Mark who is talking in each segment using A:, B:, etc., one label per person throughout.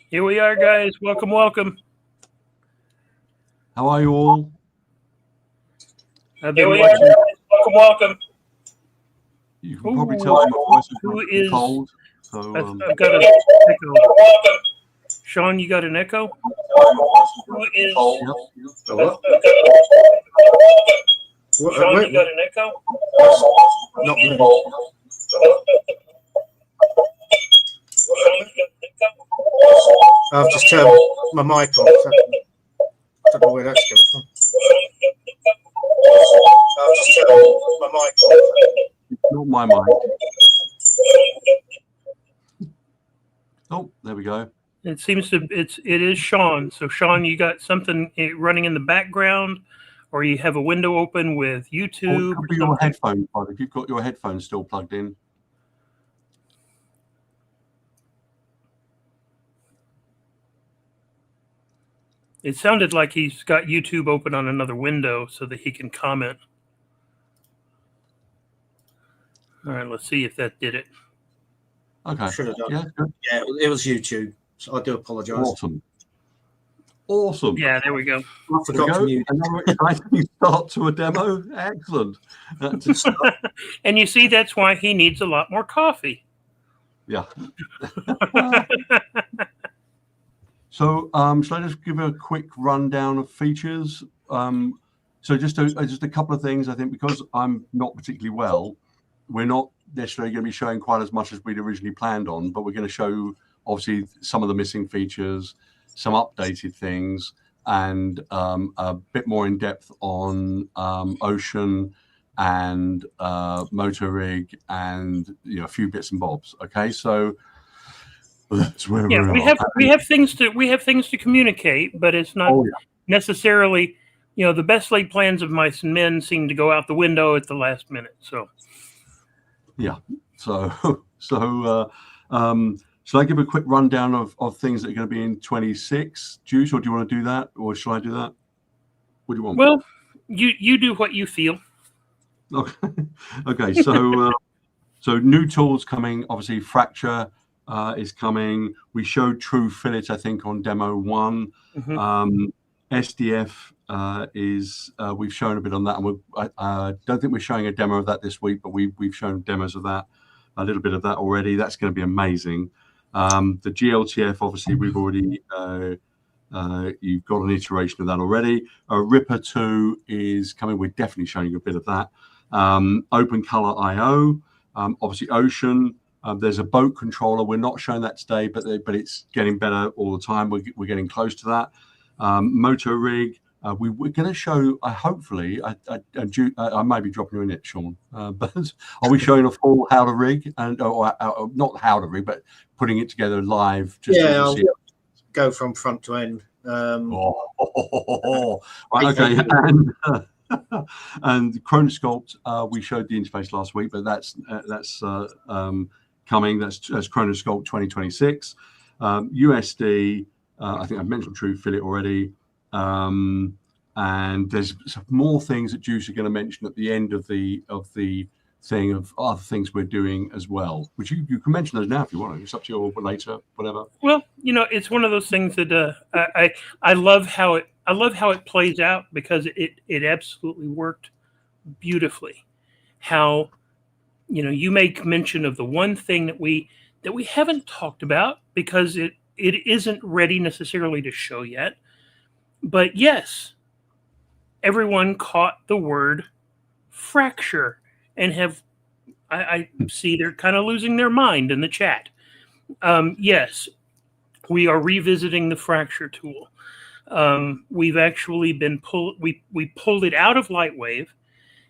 A: Here we are, guys. Welcome, welcome.
B: How are you all?
A: I've been watching.
C: Welcome, welcome.
B: You can probably tell my voice is cold. So
A: I've got an echo. Sean, you got an echo?
C: Who is?
B: Yep.
C: Sean, you got an echo?
D: Not really. I've just turned my mic on. I don't know where that's coming from. I've just turned my mic on.
B: It's not my mic. Oh, there we go.
A: It seems to it is Sean. So Sean, you got something running in the background, or you have a window open with YouTube.
B: It could be your headphones, if you've got your headphones still plugged in.
A: It sounded like he's got YouTube open on another window so that he can comment. All right, let's see if that did it.
B: Okay.
D: Should have done.
B: Yeah, good.
D: Yeah, it was YouTube. So I do apologise.
B: Awesome.
A: Yeah, there we go.
D: I forgot to mute.
B: Another exciting start to a demo. Excellent.
A: And you see, that's why he needs a lot more coffee.
B: Yeah. So, shall I just give a quick rundown of features? So just a couple of things. I think because I'm not particularly well, we're not necessarily going to be showing quite as much as we'd originally planned on, but we're going to show obviously some of the missing features, some updated things, and a bit more in depth on Ocean and Motor Rig, and a few bits and bobs. Okay, so that's where
A: we have things to communicate, but it's not necessarily the best laid plans of mice and men seem to go out the window at the last minute. So shall I give a quick rundown of things that are going to be in 26, Juice, or do you want to do that, or shall I do that? What do you want? Well, you do what you feel.
B: Okay. So new tools coming. Obviously, Fracture is coming. We showed True Fillet, I think, on demo 1.
A: Mm-hmm.
B: SDF is we've shown a bit on that, and I don't think we're showing a demo of that this week, but we've shown demos of that, a little bit of that already. That's going to be amazing. The GLTF, obviously, we've already you've got an iteration of that already. Ripper 2 is coming. We're definitely showing a bit of that. Open Color IO, obviously Ocean. There's a boat controller. We're not showing that today, but it's getting better all the time. We're getting close to that. Motor Rig. We're going to show. Hopefully, I might be dropping you in it, Sean. But are we showing a full how to rig and not how to rig, but putting it together live? Just
D: I'll go from front to end.
B: Right, okay. And Chronosculpt, we showed the interface last week, but that's coming. That's Chronosculpt 2026. USD. I think I've mentioned True Fillet already. And there's some more things that Juice are going to mention at the end of the thing of other things we're doing as well, which you can mention those now if you want. It's up to you, or later, whatever.
A: Well, it's one of those things that I love how it plays out, because it absolutely worked beautifully. How you make mention of the one thing that we haven't talked about because it isn't ready necessarily to show yet. But yes, everyone caught the word fracture and I see they're kind of losing their mind in the chat. Yes, we are revisiting the fracture tool. We've actually been we pulled it out of LightWave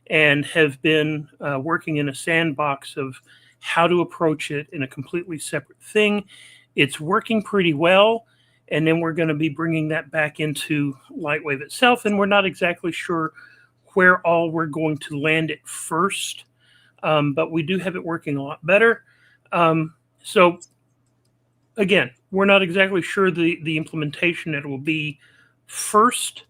A: and have been working in a sandbox of how to approach it in a completely separate thing. It's working pretty well. And then we're going to be bringing that back into LightWave itself. And we're not exactly sure where all we're going to land it first. But we do have it working a lot better. So, again, we're not exactly sure the implementation that it will be first.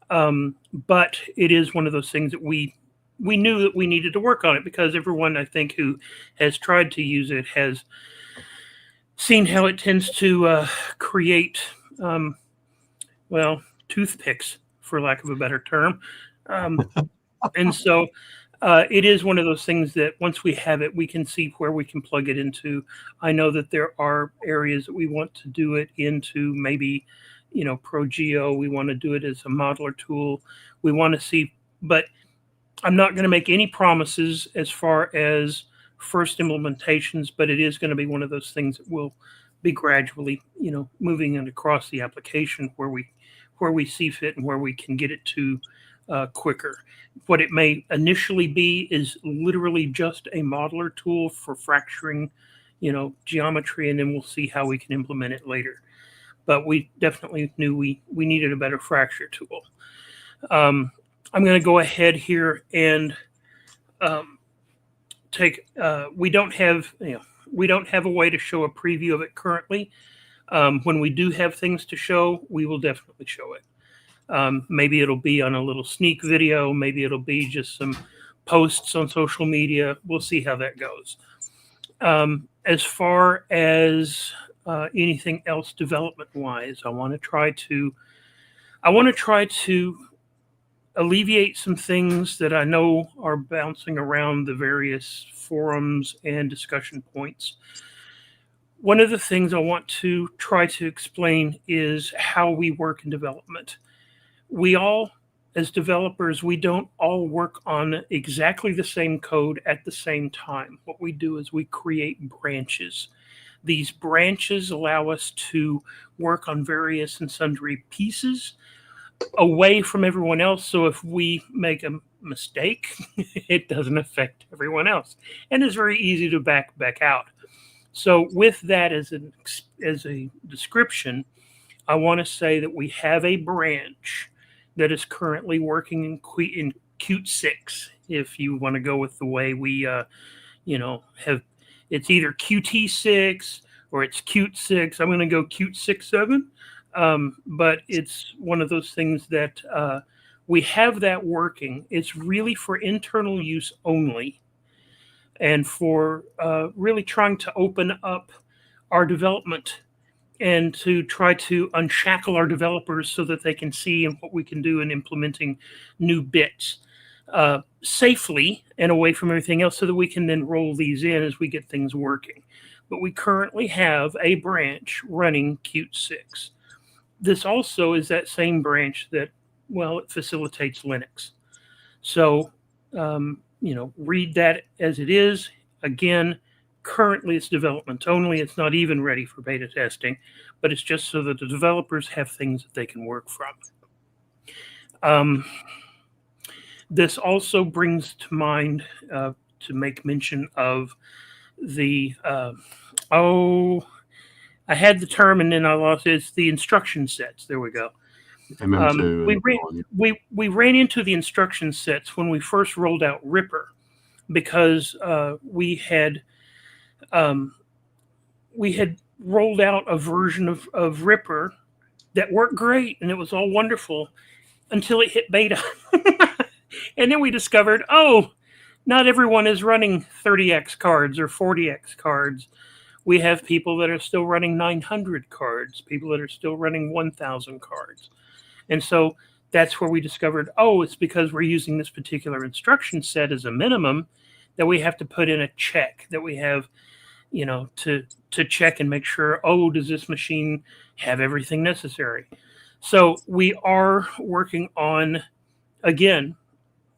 A: But it is one of those things that we knew that we needed to work on it, because everyone, I think, who has tried to use it has seen how it tends to create, well, toothpicks, for lack of a better term. And so it is one of those things that once we have it, we can see where we can plug it into. I know that there are areas that we want to do it into, maybe, ProGeo. We want to do it as a modeler tool. We want to see, but I'm not going to make any promises as far as first implementations, but it is going to be one of those things that will be gradually, moving it across the application where we see fit and where we can get it to quicker. What it may initially be is literally just a modeler tool for fracturing, geometry, and then we'll see how we can implement it later. But we definitely knew we needed a better fracture tool. I'm going to go ahead here and take. We don't have a way to show a preview of it currently. When we do have things to show, we will definitely show it. Maybe it'll be on a little sneak video. Maybe it'll be just some posts on social media. We'll see how that goes. As far as anything else development-wise, I want to try to alleviate some things that I know are bouncing around the various forums and discussion points. One of the things I want to try to explain is how we work in development. We all, as developers, we don't all work on exactly the same code at the same time. What we do is we create branches. These branches allow us to work on various and sundry pieces away from everyone else. So if we make a mistake, it doesn't affect everyone else. And it's very easy to back out. So with that as a description, I want to say that we have a branch that is currently working in Qt 6. If you want to go with the way we, have, it's either Qt 6 or it's Qt 6. I'm going to go Qt 6.7, but it's one of those things that we have that working. It's really for internal use only, and for really trying to open up our development and to try to unshackle our developers so that they can see what we can do in implementing new bits safely and away from everything else, so that we can then roll these in as we get things working. But we currently have a branch running Qt 6. This also is that same branch that, it facilitates Linux. So, read that as it is. Again, currently it's development only. It's not even ready for beta testing, but it's just so that the developers have things that they can work from. This also brings to mind to make mention of the, I had the term and then I lost it. It's the instruction sets. There we go. We ran into the instruction sets when we first rolled out Ripper, because we had rolled out a version of Ripper that worked great and it was all wonderful until it hit beta. And then we discovered, not everyone is running 30x cards or 40x cards. We have people that are still running 900 cards, people that are still running 1,000 cards. And so that's where we discovered, it's because we're using this particular instruction set as a minimum that we have to put in a check that we have, to check and make sure, does this machine have everything necessary? So we are working on, again,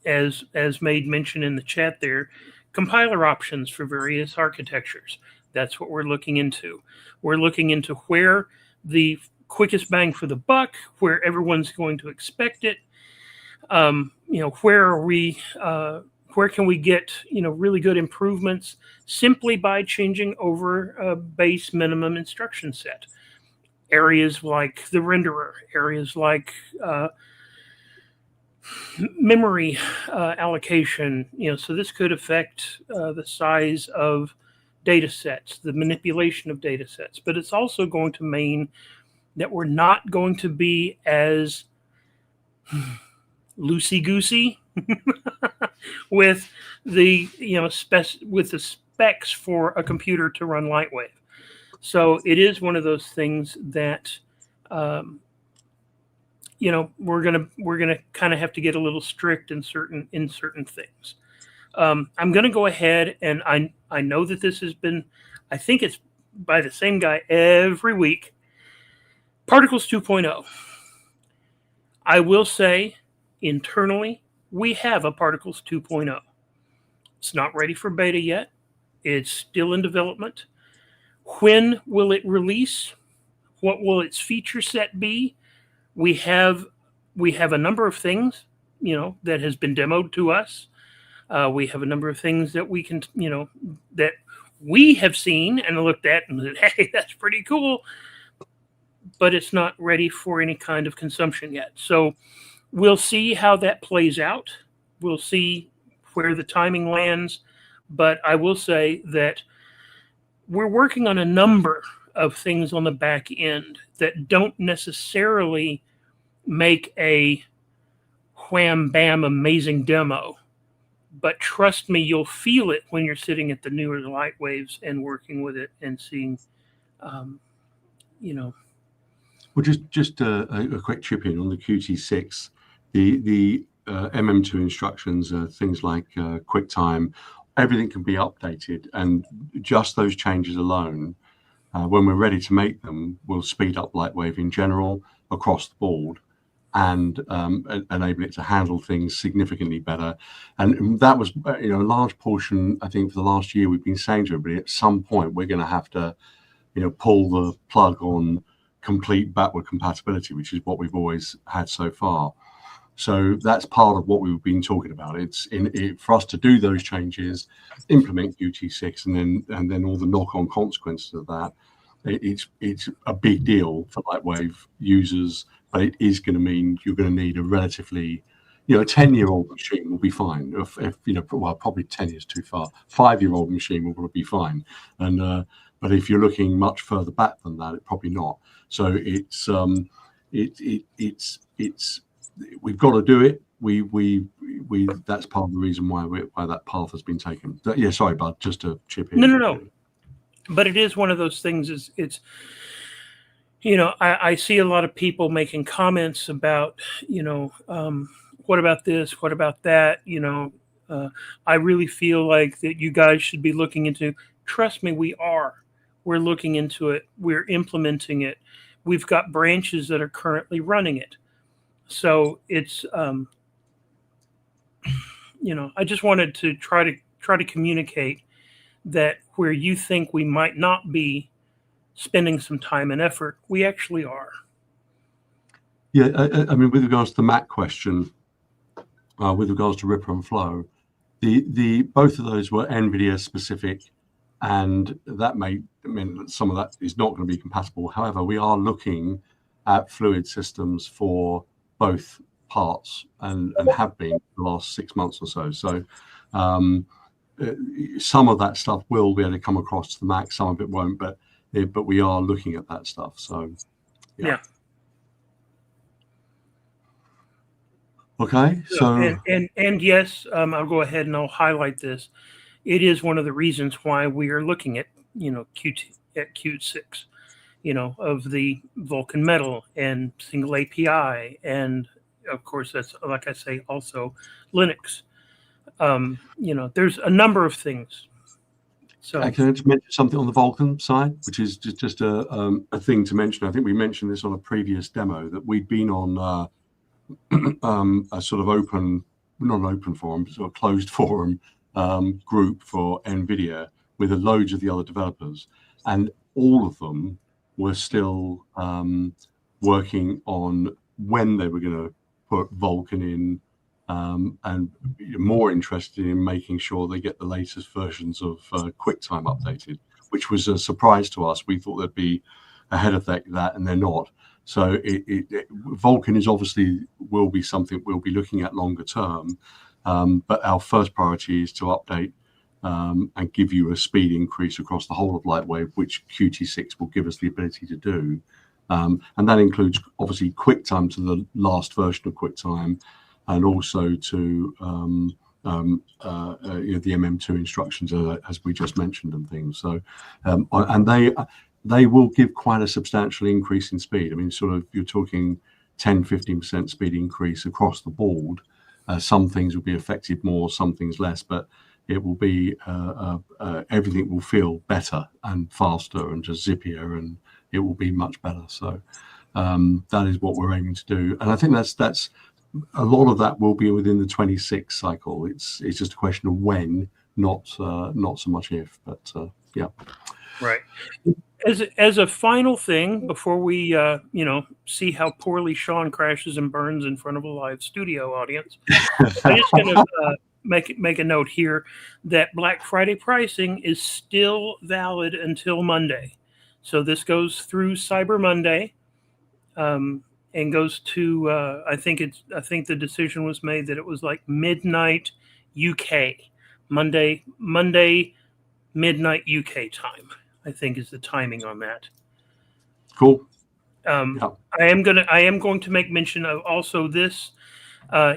A: as made mention in the chat there, compiler options for various architectures. That's what we're looking into. We're looking into where the quickest bang for the buck, where everyone's going to expect it. Where can we get, really good improvements simply by changing over a base minimum instruction set? Areas like the renderer, areas like memory allocation, so this could affect the size of data sets, the manipulation of data sets, but it's also going to mean that we're not going to be as loosey-goosey with the specs for a computer to run LightWave. So it is one of those things that, you know, we're gonna kind of have to get a little strict in certain things. I'm gonna go ahead, and I know that this has been, I think it's by the same guy every week. Particles 2.0. I will say, internally, we have a Particles 2.0. It's not ready for beta yet. It's still in development. When will it release? What will its feature set be? We have a number of things, you know, that has been demoed to us. We have a number of things that we can, you know, that we have seen and looked at and said, hey, that's pretty cool. But it's not ready for any kind of consumption yet. So we'll see how that plays out. We'll see where the timing lands. But I will say that we're working on a number of things on the back end that don't necessarily make a wham bam amazing demo. But trust me, you'll feel it when you're sitting at the newer LightWaves and working with it and seeing, you know.
B: Well, just a quick chip in on the QT6. The MM2 instructions, things like QuickTime, everything can be updated, and just those changes alone, when we're ready to make them, will speed up LightWave in general across the board, and enable it to handle things significantly better. And that was, you know, a large portion, I think, for the last year we've been saying to everybody, at some point we're going to have to, you know, pull the plug on complete backward compatibility, which is what we've always had so far. So that's part of what we've been talking about. It's for us to do those changes, implement QT6, and then all the knock-on consequences of that. It's a big deal for LightWave users, but it is going to mean you're going to need a relatively, you know, a 10-year-old machine will be fine. If you know, well, probably 10 years too far. 5-year-old machine will be fine, and but if you're looking much further back than that, it probably not. So it's we've got to do it. We that's part of the reason why that path has been taken. Yeah, sorry, Bud, just to chip in.
A: No. But it is one of those things. It's you know, I see a lot of people making comments about, you know, what about this? What about that? You know, I really feel like that you guys should be looking into. Trust me, we are. We're looking into it. We're implementing it. We've got branches that are currently running it. So it's, you know, I just wanted to try to communicate that where you think we might not be spending some time and effort, we actually are.
B: Yeah, I mean, with regards to the Mac question, with regards to Ripper and Flow, the both of those were NVIDIA specific, and that may mean that some of that is not going to be compatible. However, we are looking at fluid systems for both parts and have been the last 6 months or so. So some of that stuff will be able to come across to the Mac, some of it won't, but we are looking at that stuff. So yeah. Okay, so
A: and yes, I'll go ahead and I'll highlight this. It is one of the reasons why we are looking at, you know, Qt6, you know, of the Vulkan Metal and single API, and of course that's, like I say, also Linux. You know, there's a number of things. So
B: can I just mention something on the Vulkan side, which is just a thing to mention. I think we mentioned this on a previous demo, that we've been on a sort of open, not an open forum, sort of closed forum group for NVIDIA with loads of the other developers, and all of them were still working on when they were going to put Vulkan in, and more interested in making sure they get the latest versions of QuickTime updated, which was a surprise to us. We thought they'd be ahead of that, and they're not. So Vulkan is obviously will be something we'll be looking at longer term, but our first priority is to update and give you a speed increase across the whole of LightWave, which Qt6 will give us the ability to do. And that includes obviously QuickTime to the last version of QuickTime, and also to you know, the MM2 instructions, as we just mentioned, and things. So and they will give quite a substantial increase in speed. I mean, sort of you're talking 10-15% speed increase across the board. Some things will be affected more, some things less, but it will be everything will feel better and faster and just zippier, and it will be much better. So that is what we're aiming to do, and I think that's a lot of that will be within the 26 cycle. It's just a question of when, not so much if. But yeah,
A: right. As a final thing before we see how poorly Sean crashes and burns in front of a live studio audience, I'm just going to make a note here that Black Friday pricing is still valid until Monday. So this goes through Cyber Monday, and goes to I think the decision was made that it was like midnight UK, Monday midnight UK time, I think is the timing on that.
B: cool.
A: Yeah. I am going to make mention of also this.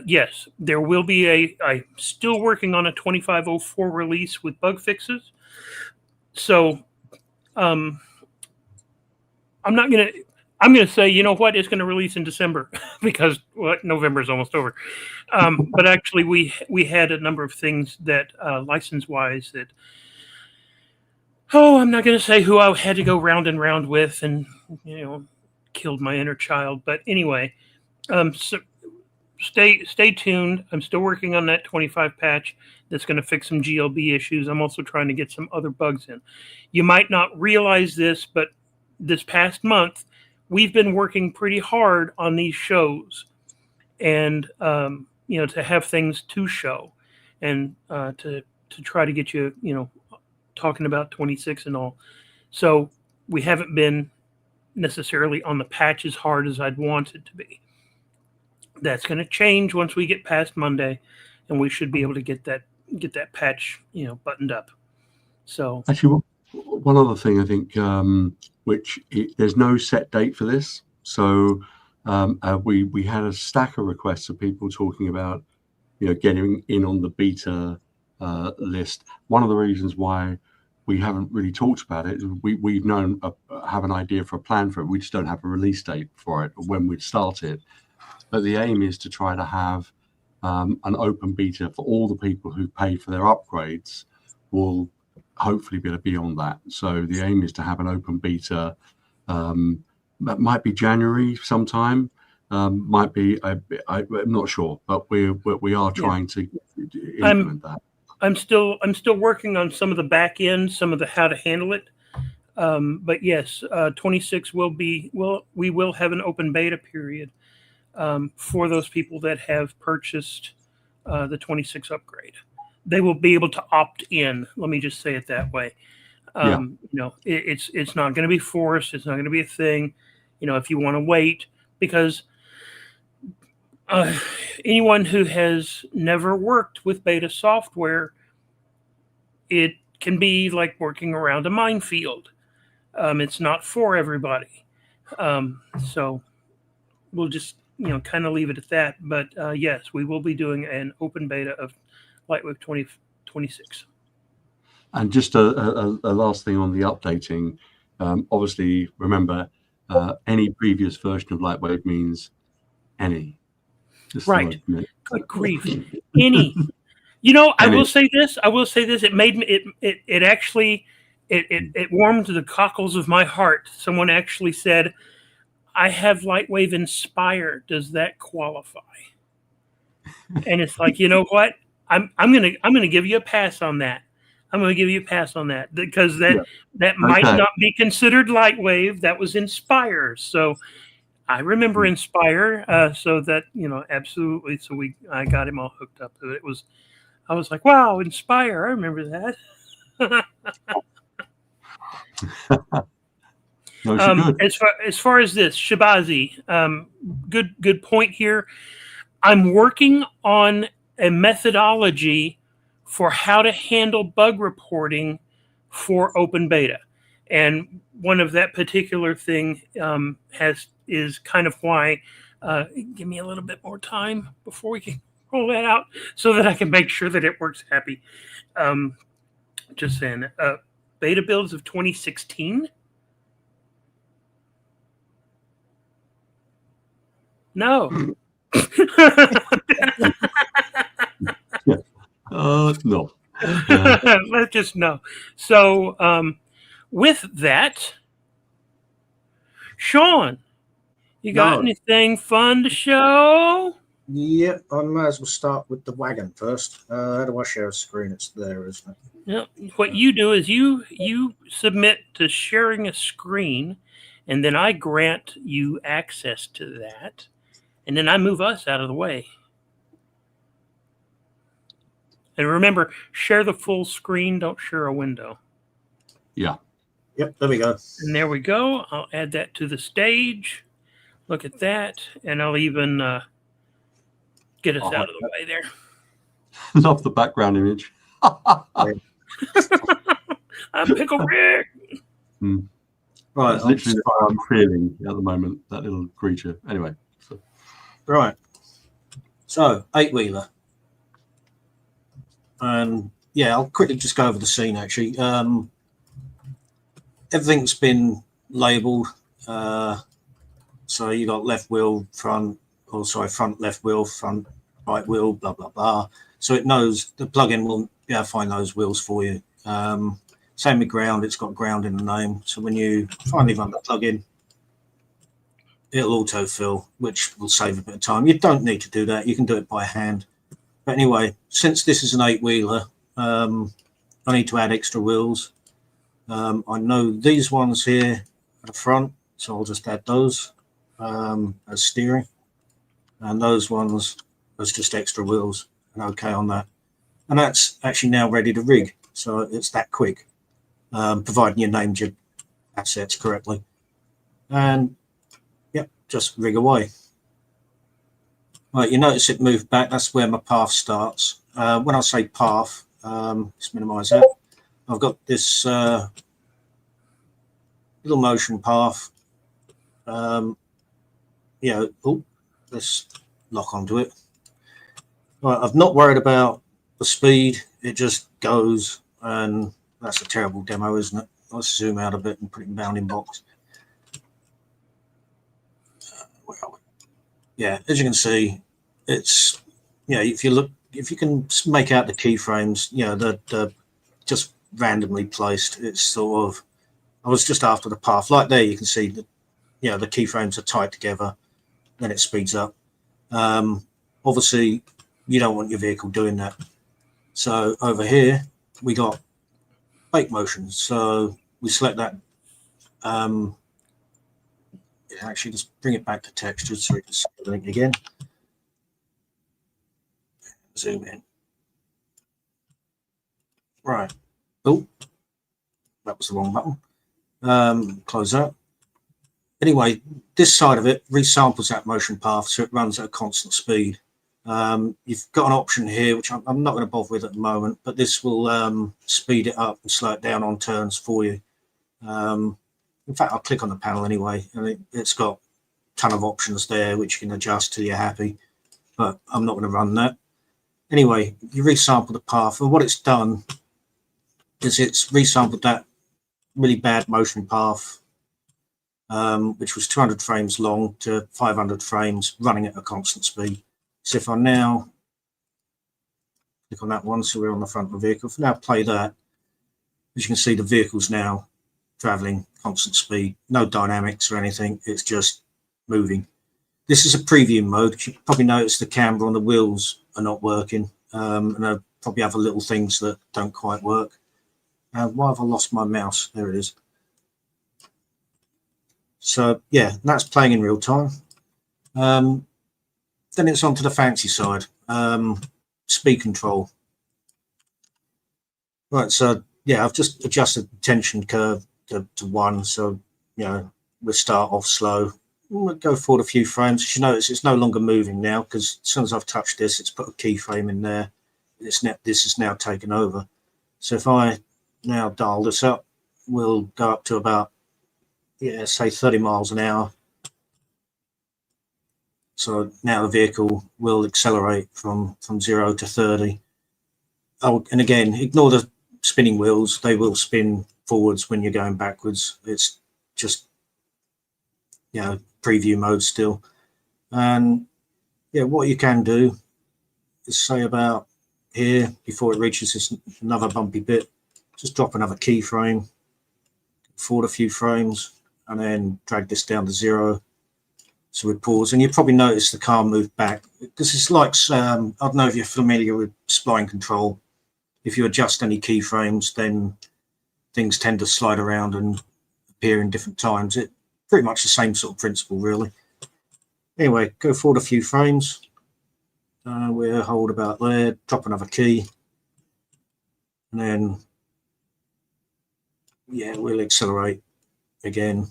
A: Yes, there will be I'm still working on a 2504 release with bug fixes. So I'm going to say, you know what, it's going to release in December because November is almost over. But actually we had a number of things that license wise that, I'm not going to say who I had to go round and round with and, killed my inner child. But anyway, so stay tuned. I'm still working on that 25 patch that's going to fix some GLB issues. I'm also trying to get some other bugs in. You might not realize this, but this past month, we've been working pretty hard on these shows and, to have things to show and to try to get you, talking about 26 and all. So we haven't been necessarily on the patch as hard as I'd want it to be. That's going to change once we get past Monday, and we should be able to get that patch, buttoned up. So
B: Actually, one other thing I think, there's no set date for this. So we had a stack of requests of people talking about, getting in on the beta list. One of the reasons why we haven't really talked about it is we've known have an idea for a plan for it. We just don't have a release date for it or when we'd start it. But the aim is to try to have an open beta for all the people who pay for their upgrades will hopefully be able to be on that. So the aim is to have an open beta. That might be January sometime. Might be I'm not sure, but we are trying to implement that.
A: I'm still working on some of the back end, some of the how to handle it. But yes, 26 we will have an open beta period for those people that have purchased the 26 upgrade. They will be able to opt in. Let me just say it that way. It's not going to be forced. It's not going to be a thing. If you want to wait, because anyone who has never worked with beta software, it can be like working around a minefield. It's not for everybody. So we'll just, kind of leave it at that. But yes, we will be doing an open beta of LightWave 2026.
B: And just a last thing on the updating. Obviously, remember, any previous version of LightWave means any.
A: Right. Good grief. Any. I will say this. It made me. It actually. It warmed the cockles of my heart. Someone actually said, "I have LightWave Inspire. Does that qualify?" And it's like, you know what? I'm gonna give you a pass on that. I'm going to give you a pass on that because that might not be considered LightWave. That was Inspire. So I remember Inspire. So that, absolutely. So I got him all hooked up. I was like, wow, Inspire. I remember that.
B: No,
A: as far as this, Shabazi, good point here. I'm working on a methodology for how to handle bug reporting for open beta. And one of that particular thing is kind of why, give me a little bit more time before we can roll that out so that I can make sure that it works happy. Just saying, beta builds of 2016 No.
B: No.
A: Let's just know. So, with that, Sean, you got
D: No.
A: anything fun to show?
D: Yeah, I might as well start with the wagon first. How do I share a screen? It's there, isn't it?
A: Yep. What you do is you submit to sharing a screen, and then I grant you access to that, and then I move us out of the way. And remember, share the full screen. Don't share a window.
B: Yeah.
D: Yep, there we go.
A: And there we go. I'll add that to the stage. Look at that, and I'll even get us out of the way there.
B: Love the background image.
A: I'm Pickle Rick.
D: Right,
B: That's literally how I'm feeling at the moment, that little creature. Anyway.
D: Right. So, 8-wheeler. And yeah, I'll quickly just go over the scene actually. Everything's been labeled. So you got left wheel, front, or sorry, front left wheel, front right wheel, blah, blah, blah. So it knows, the plugin will be able to find those wheels for you. Same with ground, it's got ground in the name. So when you finally run the plugin, it'll autofill, which will save a bit of time. You don't need to do that. You can do it by hand. But anyway, since this is an 8-wheeler, I need to add extra wheels. I know these ones here at the front, so I'll just add those as steering. And those ones as just extra wheels. And okay on that. And that's actually now ready to rig. So it's that quick, providing you named your assets correctly. And yep, just rig away. Right, you notice it moved back. That's where my path starts. When I say path, let's minimize that. I've got this little motion path. Yeah, oh, let's lock onto it. Right, I've not worried about the speed. It just goes, and that's a terrible demo, isn't it? Let's zoom out a bit and put it in bounding box. Where are we? Yeah, as you can see, it's, you know, if you can make out the keyframes, you know, they're just randomly placed. It's sort of, I was just after the path. Like there, you can see that, you know, the keyframes are tied together, then it speeds up. Obviously, you don't want your vehicle doing that. So over here, we got bake motion. So we select that. Actually, just bring it back to textures so you can see the link again. Zoom in. Right. Oh, that was the wrong button. Close that. Anyway, this side of it resamples that motion path so it runs at a constant speed. You've got an option here, which I'm not going to bother with at the moment, but this will speed it up and slow it down on turns for you. In fact, I'll click on the panel anyway, and it's got a ton of options there which you can adjust till you're happy, but I'm not going to run that. Anyway, you resample the path, and what it's done is it's resampled that really bad motion path, which was 200 frames long to 500 frames running at a constant speed. So if I now click on that one, so we're on the front of the vehicle, if I now play that, as you can see, the vehicle's now traveling constant speed, no dynamics or anything, it's just moving. This is a preview mode. You probably notice the camber on the wheels are not working, and I probably have little things that don't quite work. Why have I lost my mouse? There it is. So yeah, that's playing in real time. Then it's on to the fancy side, speed control. Right, so yeah, I've just adjusted the tension curve to 1, so you know we'll start off slow. We'll go forward a few frames. As you notice, it's no longer moving now because as soon as I've touched this, it's put a keyframe in there. This is now taken over. So if I now dial this up, we'll go up to about, yeah, say 30 miles an hour. So now the vehicle will accelerate from 0 to 30. Oh, and again, ignore the spinning wheels. They will spin forwards when you're going backwards. It's just, you know, preview mode still. And yeah, what you can do is say about here, before it reaches this another bumpy bit, just drop another keyframe, forward a few frames, and then drag this down to 0. So we pause, and you probably notice the car moved back, because it's like, I don't know if you're familiar with spline control. If you adjust any keyframes, then things tend to slide around and appear in different times. It pretty much the same sort of principle, really. Anyway, go forward a few frames. We'll hold about there, drop another key, and then yeah, we'll accelerate again.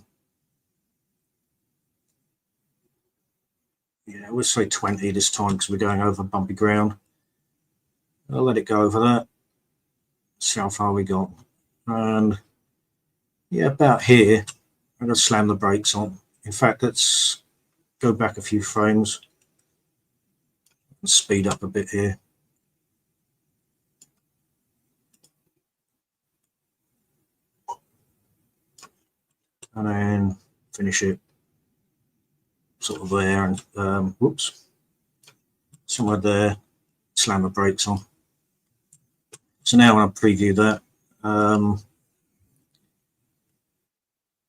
D: Yeah, we'll say 20 this time because we're going over bumpy ground. I'll let it go over that. See how far we got. And yeah, about here, I'm going to slam the brakes on. In fact, let's go back a few frames and speed up a bit here. And then finish it sort of there, and whoops, somewhere there, slam the brakes on. So now when I preview that,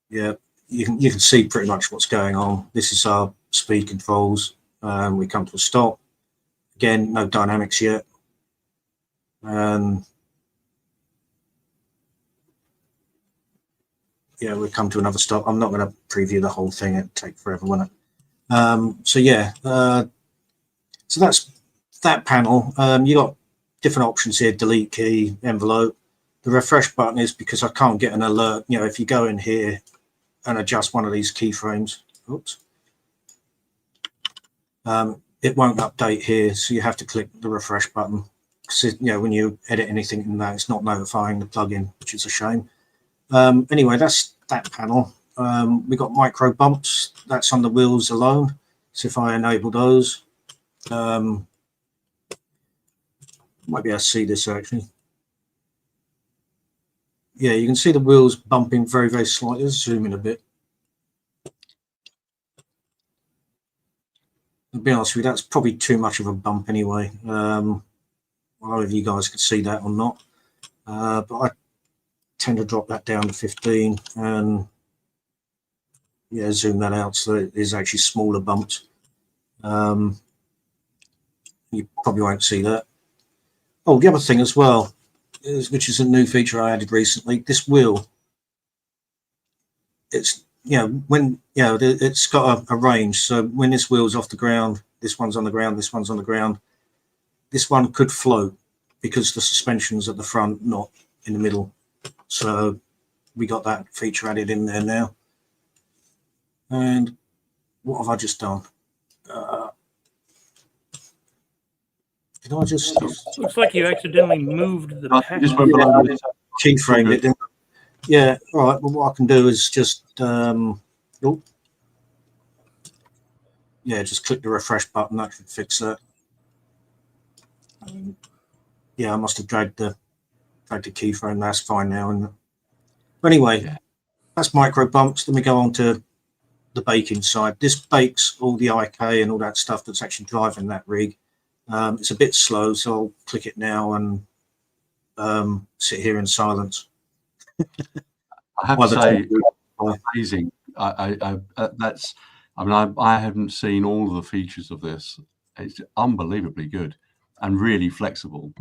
D: yeah, you can see pretty much what's going on. This is our speed controls. We come to a stop. Again, no dynamics yet. Yeah, we come to another stop. I'm not going to preview the whole thing. It'd take forever, wouldn't it? So yeah, so that's that panel. You got different options here: delete key, envelope. The refresh button is because I can't get an alert. You know, if you go in here and adjust one of these keyframes, oops, it won't update here, so you have to click the refresh button. Because you know, when you edit anything in that, it's not notifying the plugin, which is a shame. Anyway, that's that panel. We got micro bumps. That's on the wheels alone. So if I enable those, might be able to see this actually. Yeah, you can see the wheels bumping very, very slightly. Let's zoom in a bit. To be honest with you, that's probably too much of a bump anyway. I don't know if you guys could see that or not, but I tend to drop that down to 15 and yeah, zoom that out so it is actually smaller bumps. You probably won't see that. Oh, the other thing as well, which is a new feature I added recently, this wheel, it's, you know, when, you know, it's got a range. So when this wheel's off the ground, this one's on the ground, this one's on the ground, this one could float because the suspension's at the front, not in the middle. So we got that feature added in there now. And what have I just done? Did I just...
A: Looks like you accidentally moved the pack.
B: Just went below the
D: keyframe it, didn't I? Yeah, all right. Well, what I can do is just, yeah, just click the refresh button. That should fix that. Yeah, I must have dragged the keyframe. That's fine now. And anyway, that's micro bumps. Then we go on to the baking side. This bakes all the IK and all that stuff that's actually driving that rig. It's a bit slow, so I'll click it now and sit here in silence.
B: I have to say, amazing. That's. I mean, I haven't seen all of the features of this. It's unbelievably good and really flexible.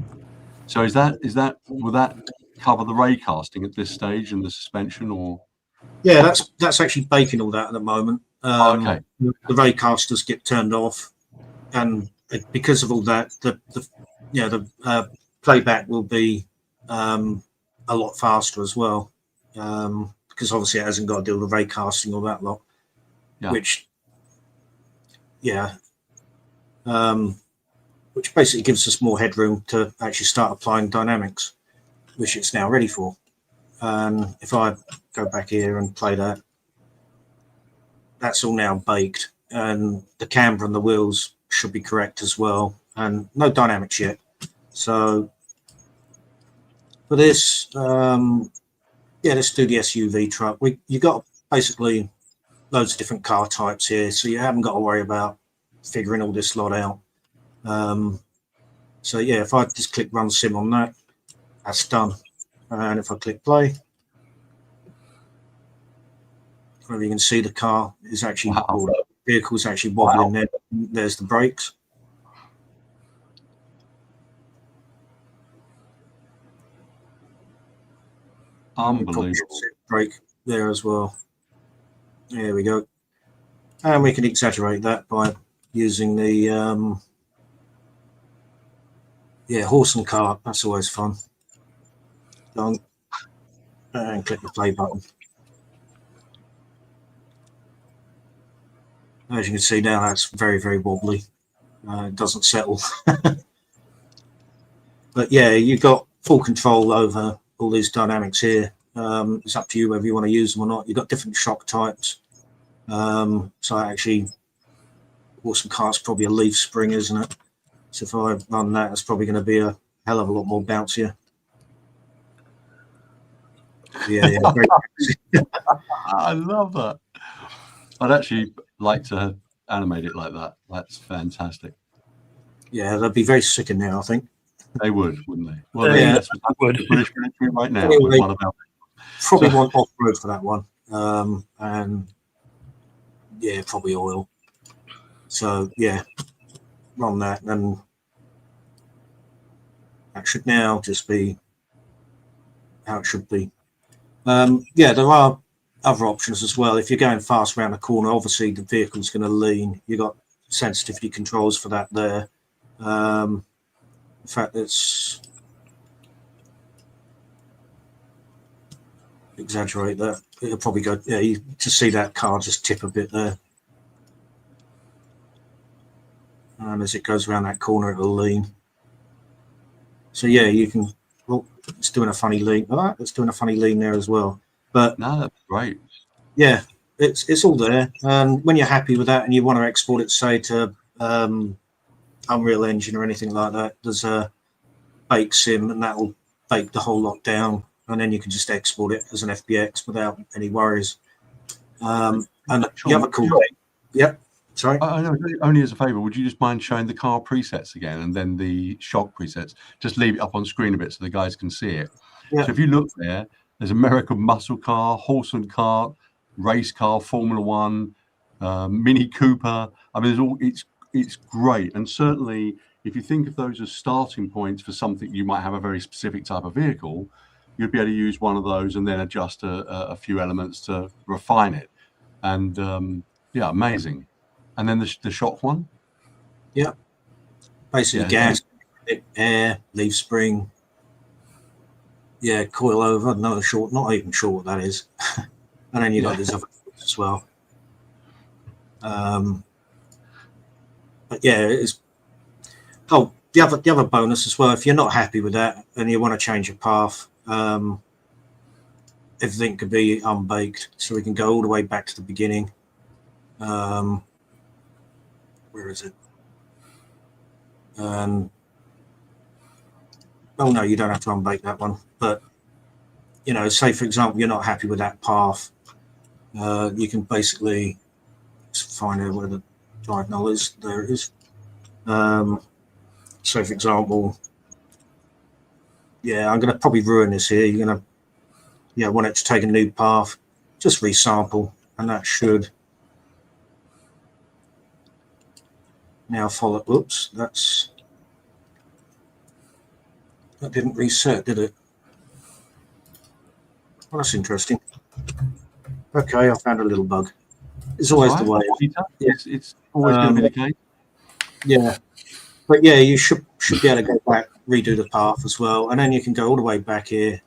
B: So will that cover the ray casting at this stage and the suspension, or?
D: Yeah, that's actually baking all that at the moment.
B: Okay.
D: The ray casters get turned off, and because of all that, the playback will be a lot faster as well, because obviously it hasn't got to do with ray casting or that lot. Yeah. Which basically gives us more headroom to actually start applying dynamics, which it's now ready for. If I go back here and play that, that's all now baked, and the camber and the wheels should be correct as well, and no dynamics yet. So for this, let's do the SUV truck. You got basically loads of different car types here, so you haven't got to worry about figuring all this lot out. So yeah, if I just click run sim on that, that's done. And if I click play, where you can see the car is actually, or the vehicle is actually wobbling there. There's the brakes.
B: Unbelievable.
D: Brake there as well. There we go. And we can exaggerate that by using the horse and cart. That's always fun. Done. And click the play button. As you can see now, that's very, very wobbly. It doesn't settle. But yeah, you've got full control over all these dynamics here. It's up to you whether you want to use them or not. You've got different shock types. So actually, horse and cart's probably a leaf spring, isn't it? So if I run that, it's probably going to be a hell of a lot more bouncier. Yeah.
B: I love that. I'd actually like to animate it like that. That's fantastic.
D: Yeah, they'd be very sick in there, I think.
B: They would, wouldn't they? Well,
A: They
B: that's
A: would.
B: the British military right now.
D: Anyway,
B: With one of them.
D: probably want off-road for that one. And yeah, probably oil. So yeah, run that, and that should now just be how it should be. Yeah, there are other options as well. If you're going fast around the corner, obviously the vehicle's going to lean. You've got sensitivity controls for that there. In fact, let's exaggerate that. It'll probably go, yeah, you just see that car just tip a bit there. And as it goes around that corner, it'll lean. So yeah, you can, well, it's doing a funny lean. All right, it's doing a funny lean there as well. But
B: No, that's great.
D: yeah, it's all there. And when you're happy with that and you want to export it, say, to Unreal Engine or anything like that, there's a bake sim, and that will bake the whole lot down, and then you can just export it as an FBX without any worries. And the other cool thing, yep. Sorry.
B: I know, only as a favour, would you just mind showing the car presets again and then the shock presets? Just leave it up on screen a bit so the guys can see it.
D: Yeah.
B: So if you look there, there's American muscle car, horse and cart, race car, Formula One, Mini Cooper. I mean, there's all. It's great, and certainly if you think of those as starting points for something you might have a very specific type of vehicle, you'd be able to use one of those and then adjust a few elements to refine it. And yeah, amazing. And then the shock one.
D: Yeah. Basically, gas, air, leaf spring. Yeah, coil over. Not even sure what that is. And then you got these other things as well. But yeah, it's. Oh, the other bonus as well. If you're not happy with that and you want to change your path, everything could be unbaked, so we can go all the way back to the beginning. Where is it? Oh no, you don't have to unbake that one. But you know, say for example, you're not happy with that path, you can basically find out where the diagonal is. There it is. So for example, yeah, I'm going to probably ruin this here. You're going to, want it to take a new path, just resample, and that should now follow. Whoops, that didn't reset, did it? Well, that's interesting. Okay, I found a little bug. It's always the way.
B: It's always going to be the case.
D: Yeah, but yeah, you should be able to go back, redo the path as well, and then you can go all the way back here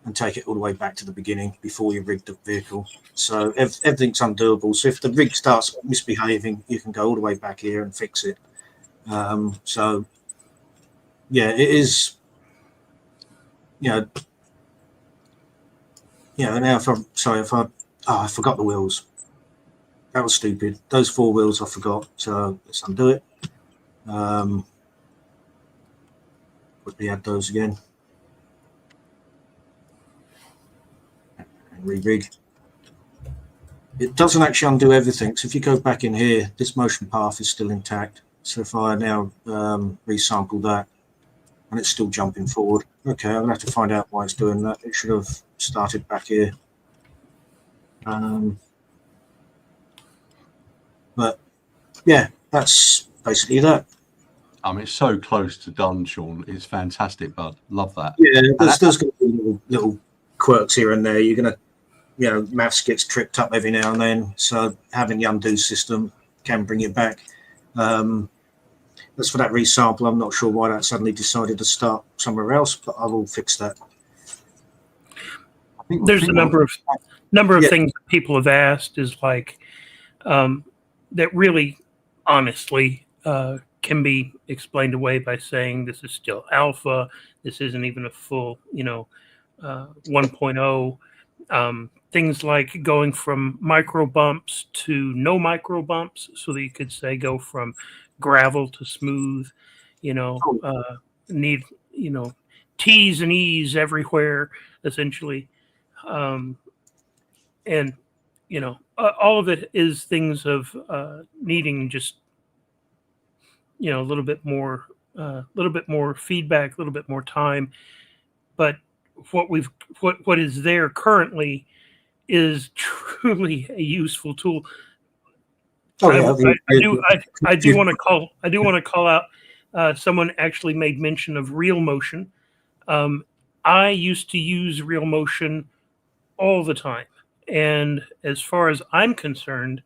D: and take it all the way back to the beginning before you rig the vehicle. So everything's undoable. So if the rig starts misbehaving, you can go all the way back here and fix it. So yeah, it is. Now I forgot the wheels. That was stupid. Those 4 wheels I forgot. So let's undo it. Quickly add those again. And re-rig. it doesn't actually undo everything. So if you go back in here, this motion path is still intact. So if I now resample that, and it's still jumping forward. Okay, I'm gonna have to find out why it's doing that. It should have started back here. But yeah, that's basically that.
B: I mean, it's so close to done, Sean. It's fantastic, bud. Love that.
D: Yeah, there's going to be little quirks here and there. You're going to, maths gets tripped up every now and then. So having the undo system can bring it back. As for that resample, I'm not sure why that suddenly decided to start somewhere else, but I will fix that.
A: I think there's a number of things that people have asked is like that really honestly can be explained away by saying this is still alpha. This isn't even a full, 1.0. Things like going from micro bumps to no micro bumps, so that you could say go from gravel to smooth, need, T's and E's everywhere, essentially. And, all of it is things of needing just, a little bit more feedback, a little bit more time. But what is there currently is truly a useful tool. I do want to call out. Someone actually made mention of real motion. I used to use real motion all the time, and as far as I'm concerned,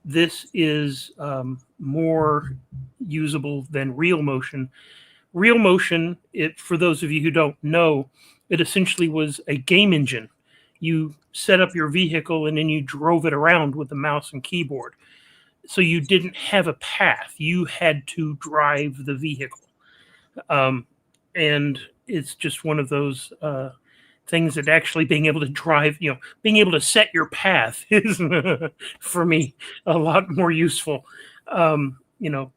A: this is more usable than real motion. Real motion, for those of you who don't know, it essentially was a game engine. You set up your vehicle and then you drove it around with the mouse and keyboard. So you didn't have a path. You had to drive the vehicle. And it's just one of those things that actually being able to drive, being able to set your path is, for me, a lot more useful.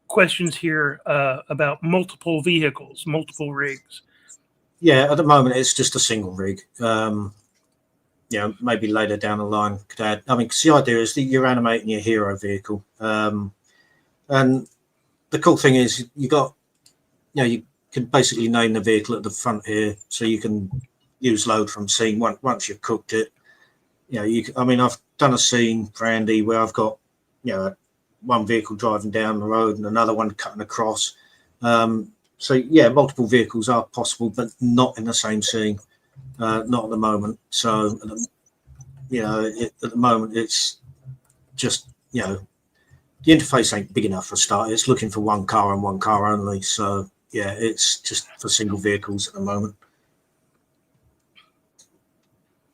A: Questions here about multiple vehicles, multiple rigs.
D: Yeah, at the moment, it's just a single rig. Maybe later down the line could add. I mean, because the idea is that you're animating your hero vehicle, and the cool thing is you can basically name the vehicle at the front here, so you can use load from scene once you've cooked it. I've done a scene for Andy where I've got one vehicle driving down the road and another one cutting across. Multiple vehicles are possible, but not in the same scene. Not at the moment. So, at the moment, it's just, the interface ain't big enough for a start. It's looking for one car and one car only. So, it's just for single vehicles at the moment.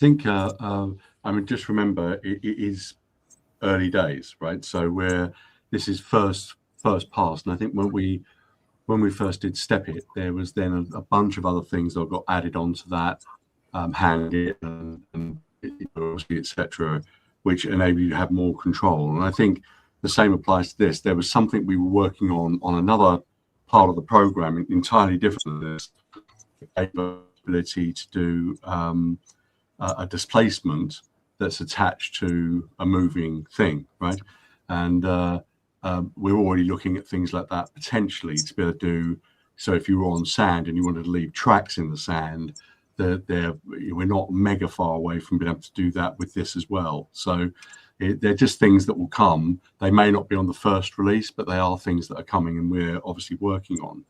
B: I think, just remember, it is early days, right? So this is first pass. And I think when we first did Step It, there was then a bunch of other things that got added onto that. Hand it and etc., which enable you to have more control. And I think the same applies to this. There was something we were working on another part of the program, entirely different than this, the ability to do a displacement that's attached to a moving thing, right? And we're already looking at things like that potentially to be able to do. So if you were on sand and you wanted to leave tracks in the sand, we're not mega far away from being able to do that with this as well. So they're just things that will come. They may not be on the first release, but they are things that are coming and we're obviously working on.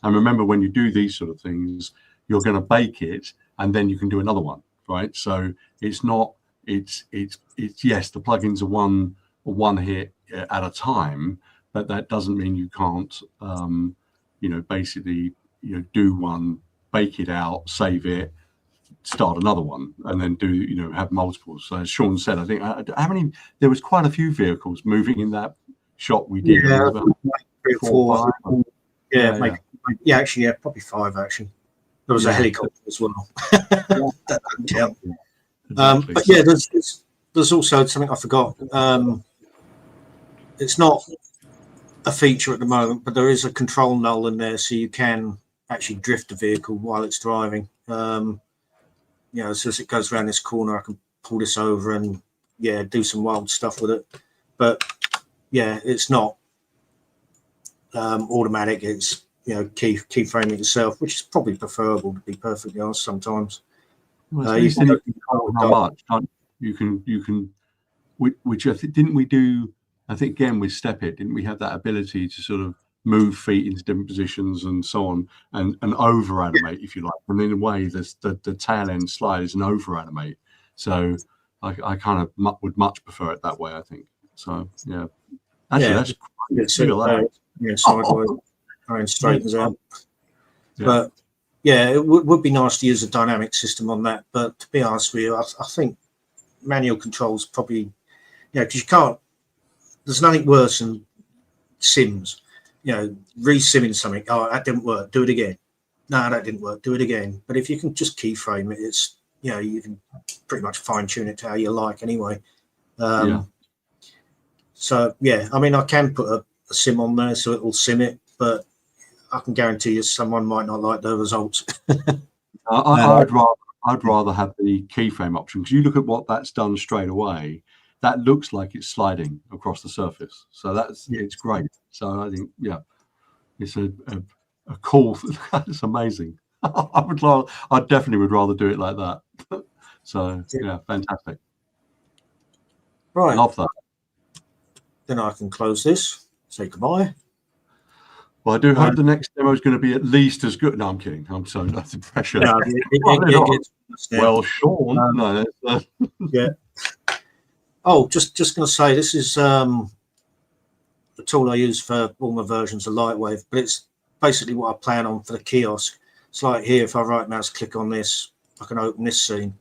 B: And remember, when you do these sort of things, you're going to bake it and then you can do another one, right? So it's yes, the plugins are one hit at a time, but that doesn't mean you can't, do one, bake it out, save it, start another one, and then do have multiples. So as Sean said, I think there was quite a few vehicles moving in that shot we did.
D: Yeah, 3 or 4. Yeah, probably 5 actually. There was a helicopter as well. That doesn't count.
B: Exactly.
D: But there's also something I forgot. It's not a feature at the moment, but there is a control null in there, so you can actually drift the vehicle while it's driving. So as it goes around this corner, I can pull this over and do some wild stuff with it. But yeah, it's not automatic. It's keyframing it yourself, which is probably preferable, to be perfectly honest. Sometimes
B: well, at least then you control how much, can't you? You can which I think didn't we do? I think again with Step It, didn't we have that ability to sort of move feet into different positions and so on, and over animate, if you like. And in a way, the tail end slide is an over animate. So I kind of would much prefer it that way, I think. So yeah, actually that's
D: sideways and straightens out.
B: Yeah.
D: But yeah, it would be nice to use a dynamic system on that. But to be honest with you, I think manual controls probably, because you can't. There's nothing worse than sims. Re-simming something. Oh, that didn't work. Do it again. No, that didn't work. Do it again. But if you can just keyframe it, it's you can pretty much fine tune it to how you like anyway. So yeah, I mean, I can put a sim on there so it will sim it, but I can guarantee you someone might not like the results.
B: I'd rather have the keyframe option, because you look at what that's done straight away. That looks like it's sliding across the surface, so it's great. So I think it's a cool. It's amazing. I definitely would rather do it like that. So yeah, fantastic.
D: Right,
B: love that.
D: Then I can close this. Say goodbye.
B: Well, I do hope the next demo is going to be at least as good. No, I'm kidding. I'm so nothing pressure.
D: No,
B: Well, Sean.
D: Yeah. Oh, just going to say, this is the tool I use for all my versions of LightWave, but it's basically what I plan on for the kiosk. It's like here, if I right mouse click on this, I can open this scene.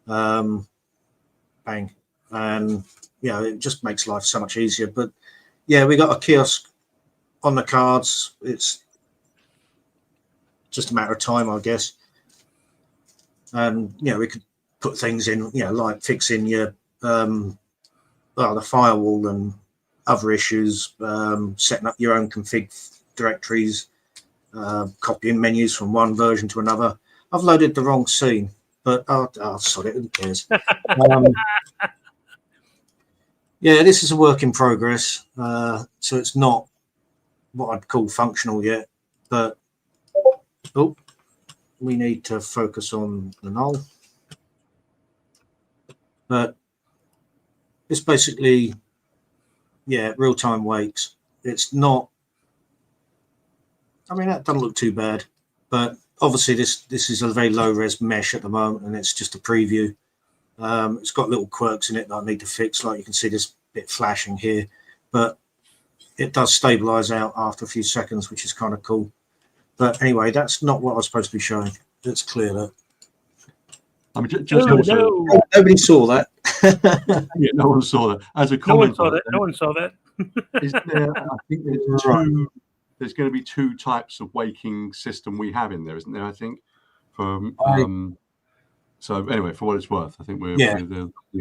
D: Bang. And it just makes life so much easier. But yeah, we got a kiosk on the cards. It's just a matter of time, I guess. And we could put things in, like fixing your the firewall and other issues, setting up your own config directories, copying menus from one version to another. I've loaded the wrong scene, but I'll sod it. Who cares? Yeah, this is a work in progress, so it's not what I'd call functional yet, but we need to focus on the null. But it's basically, real-time wakes. It's not, I mean, that doesn't look too bad, but obviously this is a very low-res mesh at the moment, and it's just a preview. It's got little quirks in it that I need to fix, like you can see this bit flashing here, but it does stabilize out after a few seconds, which is kind of cool. But anyway, that's not what I was supposed to be showing. It's clear that.
B: I mean, just also,
D: nobody saw that.
B: Yeah, no one saw that. As a
A: No one
B: comment,
A: saw that. No one saw that.
B: Isn't there? I think there's going to be two types of waking system we have in there, isn't there? I think so anyway, for what it's worth, I think we're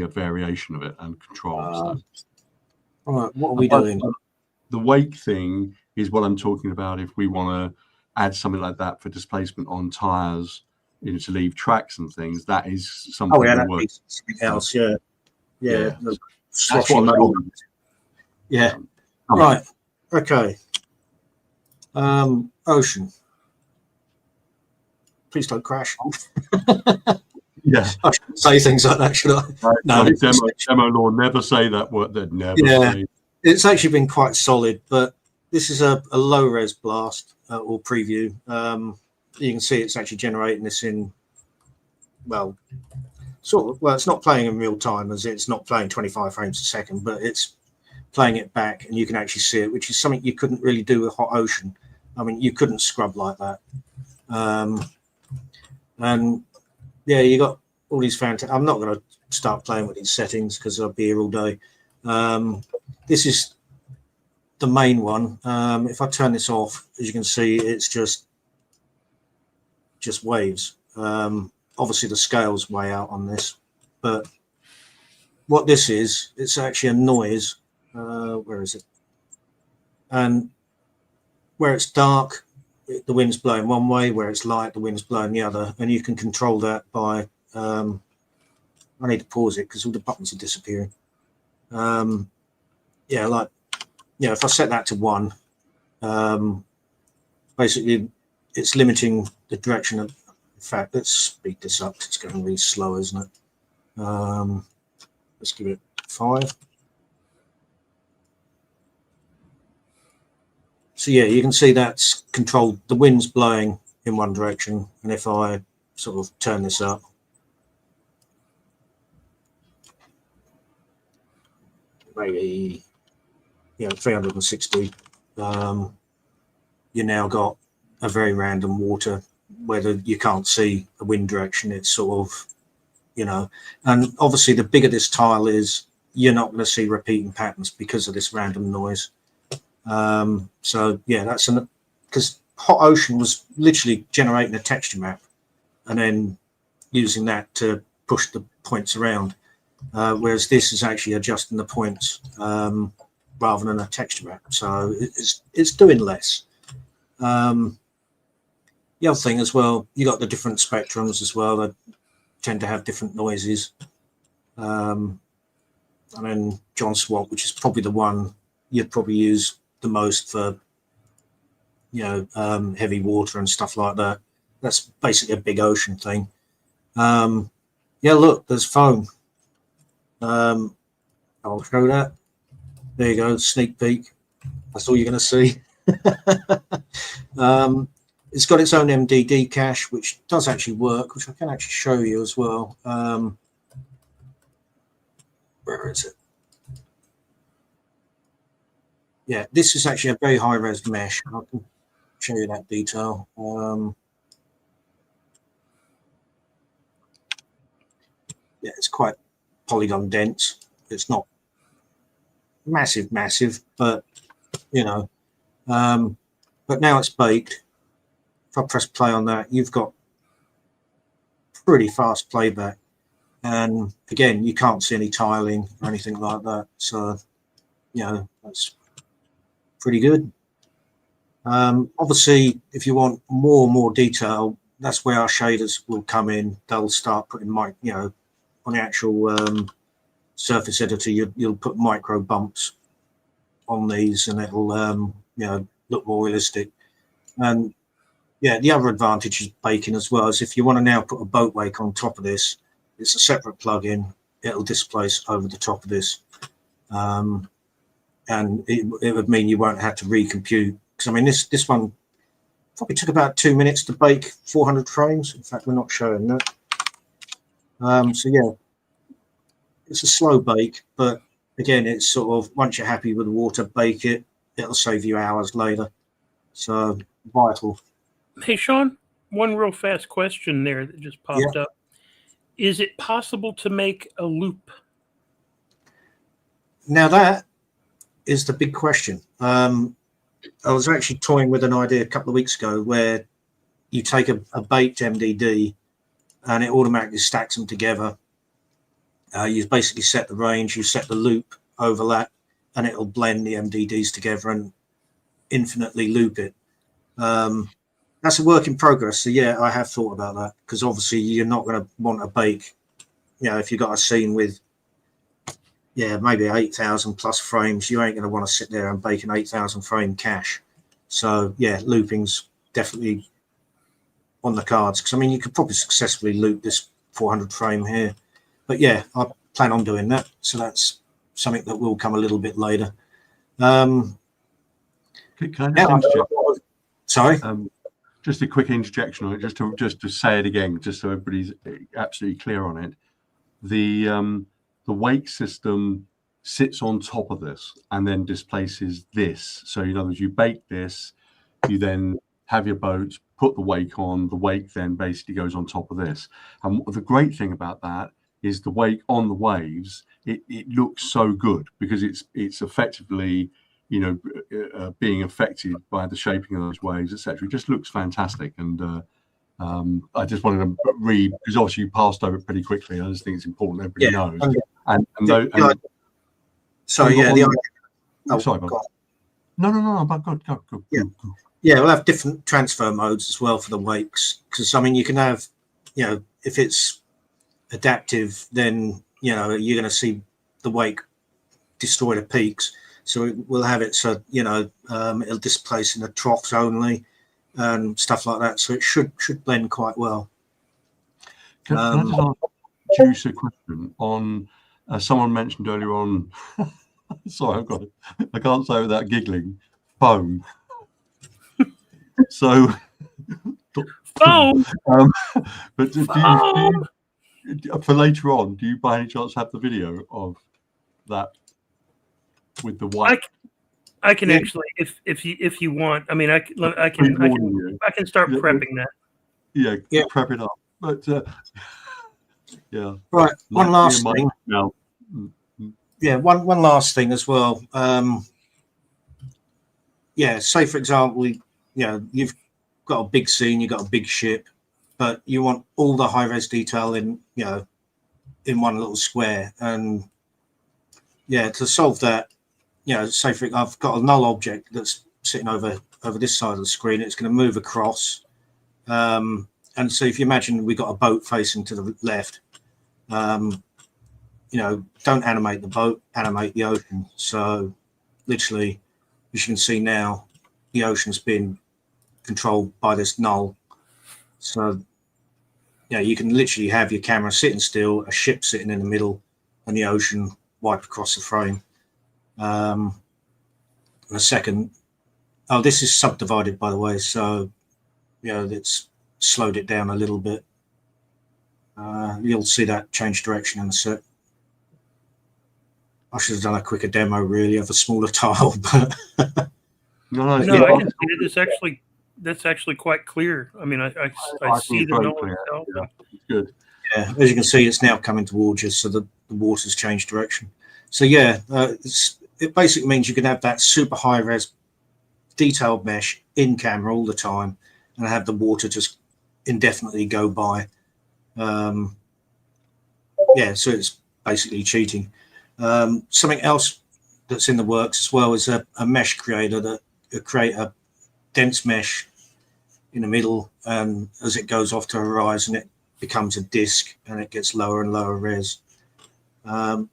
B: a variation of it and control.
D: All right, what are we doing?
B: The wake thing is what I'm talking about. If we want to add something like that for displacement on tires, to leave tracks and things, that is something.
D: Oh yeah, that needs something else. Yeah.
B: That's what mode.
D: Yeah. Right. Okay. Ocean. Please don't crash.
B: Yeah.
D: I shouldn't say things like that, should I?
B: No, demo law, never say that word. That never say.
D: It's actually been quite solid, but this is a low res blast or preview. You can see it's actually generating this in, it's not playing in real time, as it's not playing 25 frames a second, but it's playing it back and you can actually see it, which is something you couldn't really do with Hot Ocean. I mean, you couldn't scrub like that. And yeah, you got all these fantastic. I'm not going to start playing with these settings because I'll be here all day. This is the main one. If I turn this off, as you can see, it's just waves. Obviously the scale's way out on this, but what this is, it's actually a noise. Where is it? And where it's dark, the wind's blowing one way. Where it's light, the wind's blowing the other, and you can control that by I need to pause it because all the buttons are disappearing. Yeah, like, if I set that to 1, basically it's limiting the direction of. In fact, let's speed this up. It's going really slow, isn't it? Let's give it 5. So yeah, you can see that's controlled. The wind's blowing in one direction, and if I sort of turn this up, maybe 360, you now got a very random water, whether you can't see a wind direction. It's sort of, and obviously the bigger this tile is, you're not going to see repeating patterns because of this random noise. So yeah, that's because Hot Ocean was literally generating a texture map and then using that to push the points around, whereas this is actually adjusting the points rather than a texture map. So it's doing less. The other thing as well, you got the different spectrums as well that tend to have different noises. And then John Swap, which is probably the one you'd probably use the most for, heavy water and stuff like that. That's basically a big ocean thing. Yeah, look, there's foam. I'll show that. There you go, sneak peek. That's all you're going to see. It's got its own MDD cache, which does actually work, which I can actually show you as well. Where is it? Yeah, this is actually a very high-res mesh. I can show you that detail. Yeah, it's quite polygon dense. It's not massive, but but now it's baked. If I press play on that, you've got pretty fast playback, and again, you can't see any tiling or anything like that. So that's pretty good. Obviously, if you want more detail, that's where our shaders will come in. They'll start putting on the actual surface editor, you'll put micro bumps on these, and it'll look more realistic. And yeah, the other advantage is baking as well is if you want to now put a boat wake on top of this, it's a separate plugin. It'll displace over the top of this, and it would mean you won't have to recompute. Because I mean, this one probably took about 2 minutes to bake 400 frames. In fact, we're not showing that. So yeah, it's a slow bake, but again, it's sort of once you're happy with the water, bake it. It'll save you hours later. So vital.
A: Hey, Sean, one real fast question there that just popped up. Is it possible to make a loop?
D: Now that is the big question. I was actually toying with an idea a couple of weeks ago where you take a baked MDD and it automatically stacks them together. You basically set the range, you set the loop overlap, and it'll blend the MDDs together and infinitely loop it. That's a work in progress. So yeah, I have thought about that because obviously you're not going to want to bake, if you've got a scene with, maybe 8,000 plus frames, you ain't going to want to sit there and bake an 8,000 frame cache. So yeah, looping's definitely on the cards because I mean, you could probably successfully loop this 400 frame here, but yeah, I plan on doing that. So that's something that will come a little bit later.
B: Can I just interject?
D: Sorry.
B: Just a quick interjection on it, just to say it again, just so everybody's absolutely clear on it. The wake system sits on top of this and then displaces this. So in other words, you bake this, you then have your boat, put the wake on, the wake then basically goes on top of this. And the great thing about that is the wake on the waves, it looks so good because it's effectively being affected by the shaping of those waves, etc. It just looks fantastic. And I just wanted to read because obviously you passed over it pretty quickly. I just think it's important everybody knows.
D: Sorry,
B: sorry, Bob. No, but go.
D: Yeah, we'll have different transfer modes as well for the wakes because I mean you can have, if it's adaptive, then you're going to see the wake destroy the peaks. So we'll have it so it'll displace in the troughs only and stuff like that. So it should blend quite well.
B: Can I just ask Juice a question on? Someone mentioned earlier on. Sorry, I can't say without giggling. Foam. So.
A: Foam.
B: But do you, for later on, do you by any chance have the video of that with the white?
A: I can actually, if you want. I mean, I can start prepping that.
B: Yeah, prep it up. But yeah.
D: Right. One last thing. No. Yeah. One last thing as well. Say for example, you've got a big scene, you've got a big ship, but you want all the high res detail in one little square. And to solve that, say for I've got a null object that's sitting over this side of the screen. It's going to move across. And so if you imagine we've got a boat facing to the left, don't animate the boat, animate the ocean. So literally, as you can see now, the ocean's been controlled by this null. So you can literally have your camera sitting still, a ship sitting in the middle, and the ocean wipe across the frame. In a second. Oh, this is subdivided, by the way. So it's slowed it down a little bit. You'll see that change direction in a sec. I should have done a quicker demo, really, of a smaller tile, but
A: no, I can see it. That's actually quite clear. I mean, I see the null itself.
B: Yeah, it's good.
D: Yeah, as you can see, it's now coming towards you, so the water's changed direction. So it basically means you can have that super high res detailed mesh in camera all the time, and have the water just indefinitely go by. So it's basically cheating. Something else that's in the works as well is a mesh creator that will create a dense mesh in the middle, and as it goes off to the horizon, it becomes a disk and it gets lower and lower res. But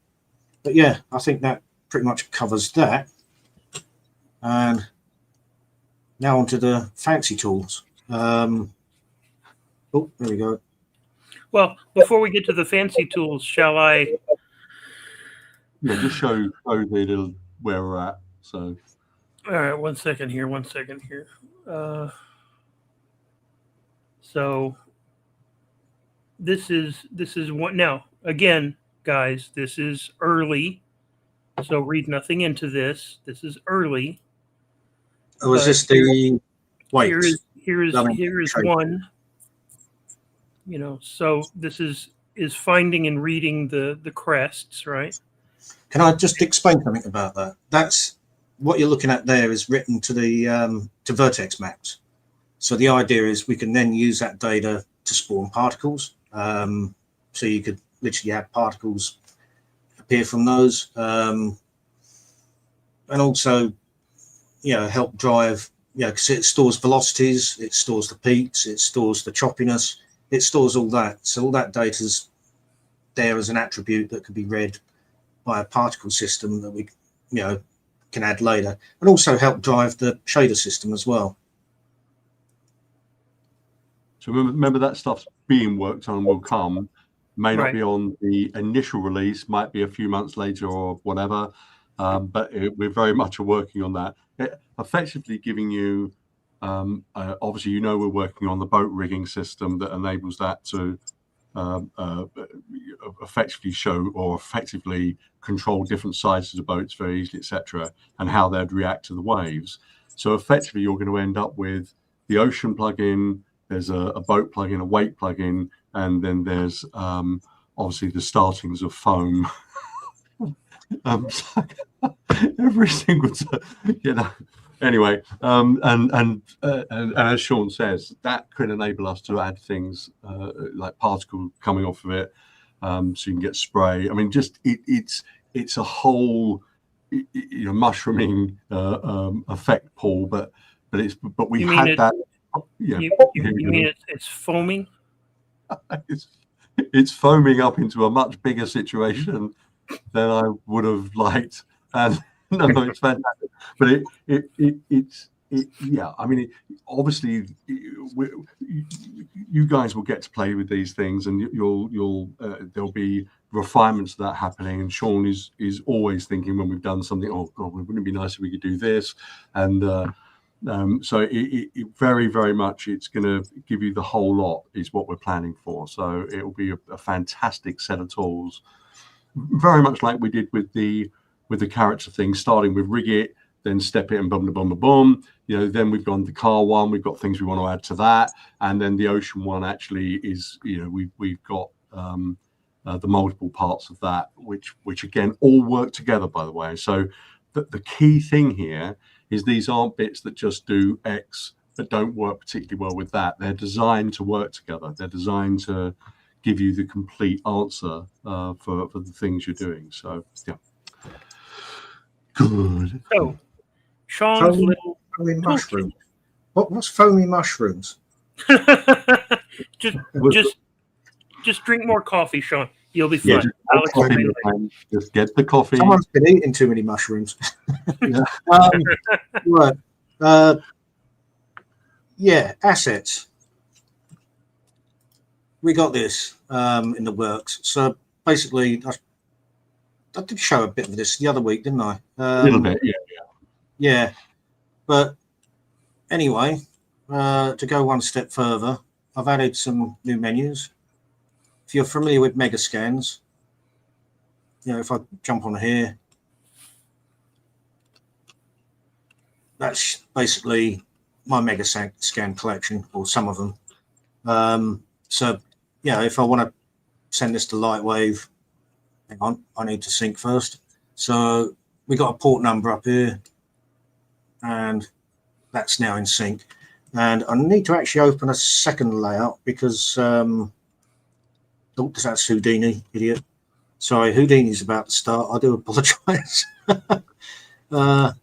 D: I think that pretty much covers that. And now onto the fancy tools. There we go.
A: Well, before we get to the fancy tools, shall I?
B: Yeah, just show the little where we're at. So.
A: All right, one second here. So this is what now. Again, guys, this is early. So read nothing into this. This is early.
D: Oh, is this the white?
A: Here is one. So this is finding and reading the crests, right?
D: Can I just explain something about that? That's what you're looking at there is written to the to vertex maps. So the idea is we can then use that data to spawn particles. So you could literally have particles appear from those, and also help drive. Because it stores velocities, it stores the peaks, it stores the choppiness, it stores all that. So all that data's there as an attribute that could be read by a particle system that we can add later, and also help drive the shader system as well.
B: So remember that stuff's being worked on, will come, may not be on the initial release, might be a few months later or whatever, but we're very much working on that. Effectively giving you, obviously, we're working on the boat rigging system that enables that to effectively show or effectively control different sizes of boats very easily, etc., and how they'd react to the waves. So effectively, you're going to end up with the ocean plugin. There's a boat plugin, a wake plugin, and then there's obviously the startings of foam. Every single time, Anyway, and as Sean says, that could enable us to add things like particle coming off of it, so you can get spray. I mean, just it's a whole mushrooming effect, Paul. But we had that.
A: You mean it's foaming?
B: it's foaming up into a much bigger situation than I would have liked. And no, it's fantastic. But yeah. I mean, obviously, you guys will get to play with these things, and there'll be refinements of that happening. And Sean is always thinking when we've done something, oh God, wouldn't it be nice if we could do this? And so it very, very much, it's going to give you the whole lot is what we're planning for. So it will be a fantastic set of tools, very much like we did with the character thing, starting with rig it, then step it and boom, boom, boom, boom. Then we've gone the car one. We've got things we want to add to that, and then the ocean one actually is, we've got the multiple parts of that, which again all work together. By the way, so the key thing here is these aren't bits that just do X but don't work particularly well with that. They're designed to work together. They're designed to give you the complete answer for the things you're doing. So yeah, good.
A: So, Sean's little
D: foamy mushrooms. What's foamy mushrooms?
A: just drink more coffee, Sean. You'll be
B: Yeah,
A: fine. I'll explain.
B: Just get the coffee.
D: Someone's been eating too many mushrooms.
B: Yeah.
D: Right. Yeah, assets. We got this in the works. So basically, I did show a bit of this the other week, didn't I?
B: A little bit, yeah.
D: Yeah. But anyway, to go one step further, I've added some new menus. If you're familiar with Megascans, if I jump on here, that's basically my Megascan collection, or some of them. So, if I want to send this to LightWave, hang on, I need to sync first. So we got a port number up here, and that's now in sync. And I need to actually open a second layout because that's Houdini, idiot. Sorry, Houdini's about to start. I do apologise.
B: Good on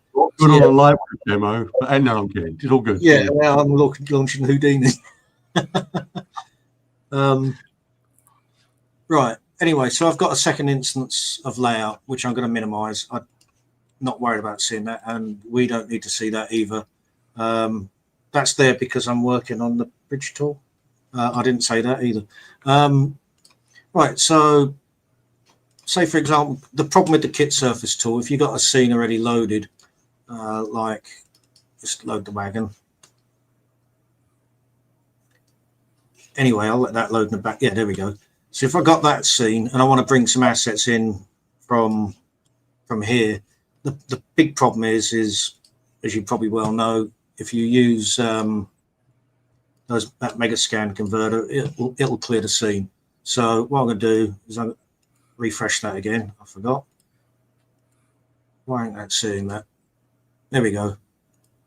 B: a live demo, but no, I'm kidding. It's all good.
D: Yeah, now I'm launching Houdini. Right. Anyway, so I've got a second instance of layout, which I'm going to minimize. I'm not worried about seeing that, and we don't need to see that either. That's there because I'm working on the bridge tool. I didn't say that either. Right. So say, for example, the problem with the kit surface tool, if you've got a scene already loaded, like just load the wagon. Anyway, I'll let that load in the back. Yeah, there we go. So if I got that scene and I want to bring some assets in from here, the big problem is as you probably well know, if you use that Megascan converter, it'll clear the scene. So what I'm going to do is I'm refresh that again. I forgot. Why ain't that seeing that? There we go.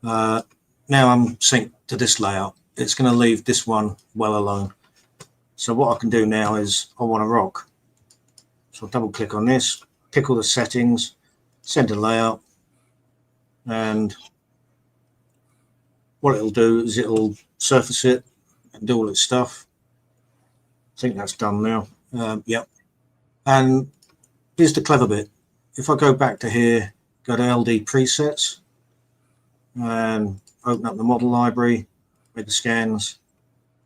D: Now I'm synced to this layout. It's going to leave this one well alone. So what I can do now is I want a rock. So I'll double click on this, pick all the settings, send a layout, and what it'll do is it'll surface it and do all its stuff. I think that's done now. Yep. And here's the clever bit. If I go back to here, go to LD presets and open up the model library, Megascans,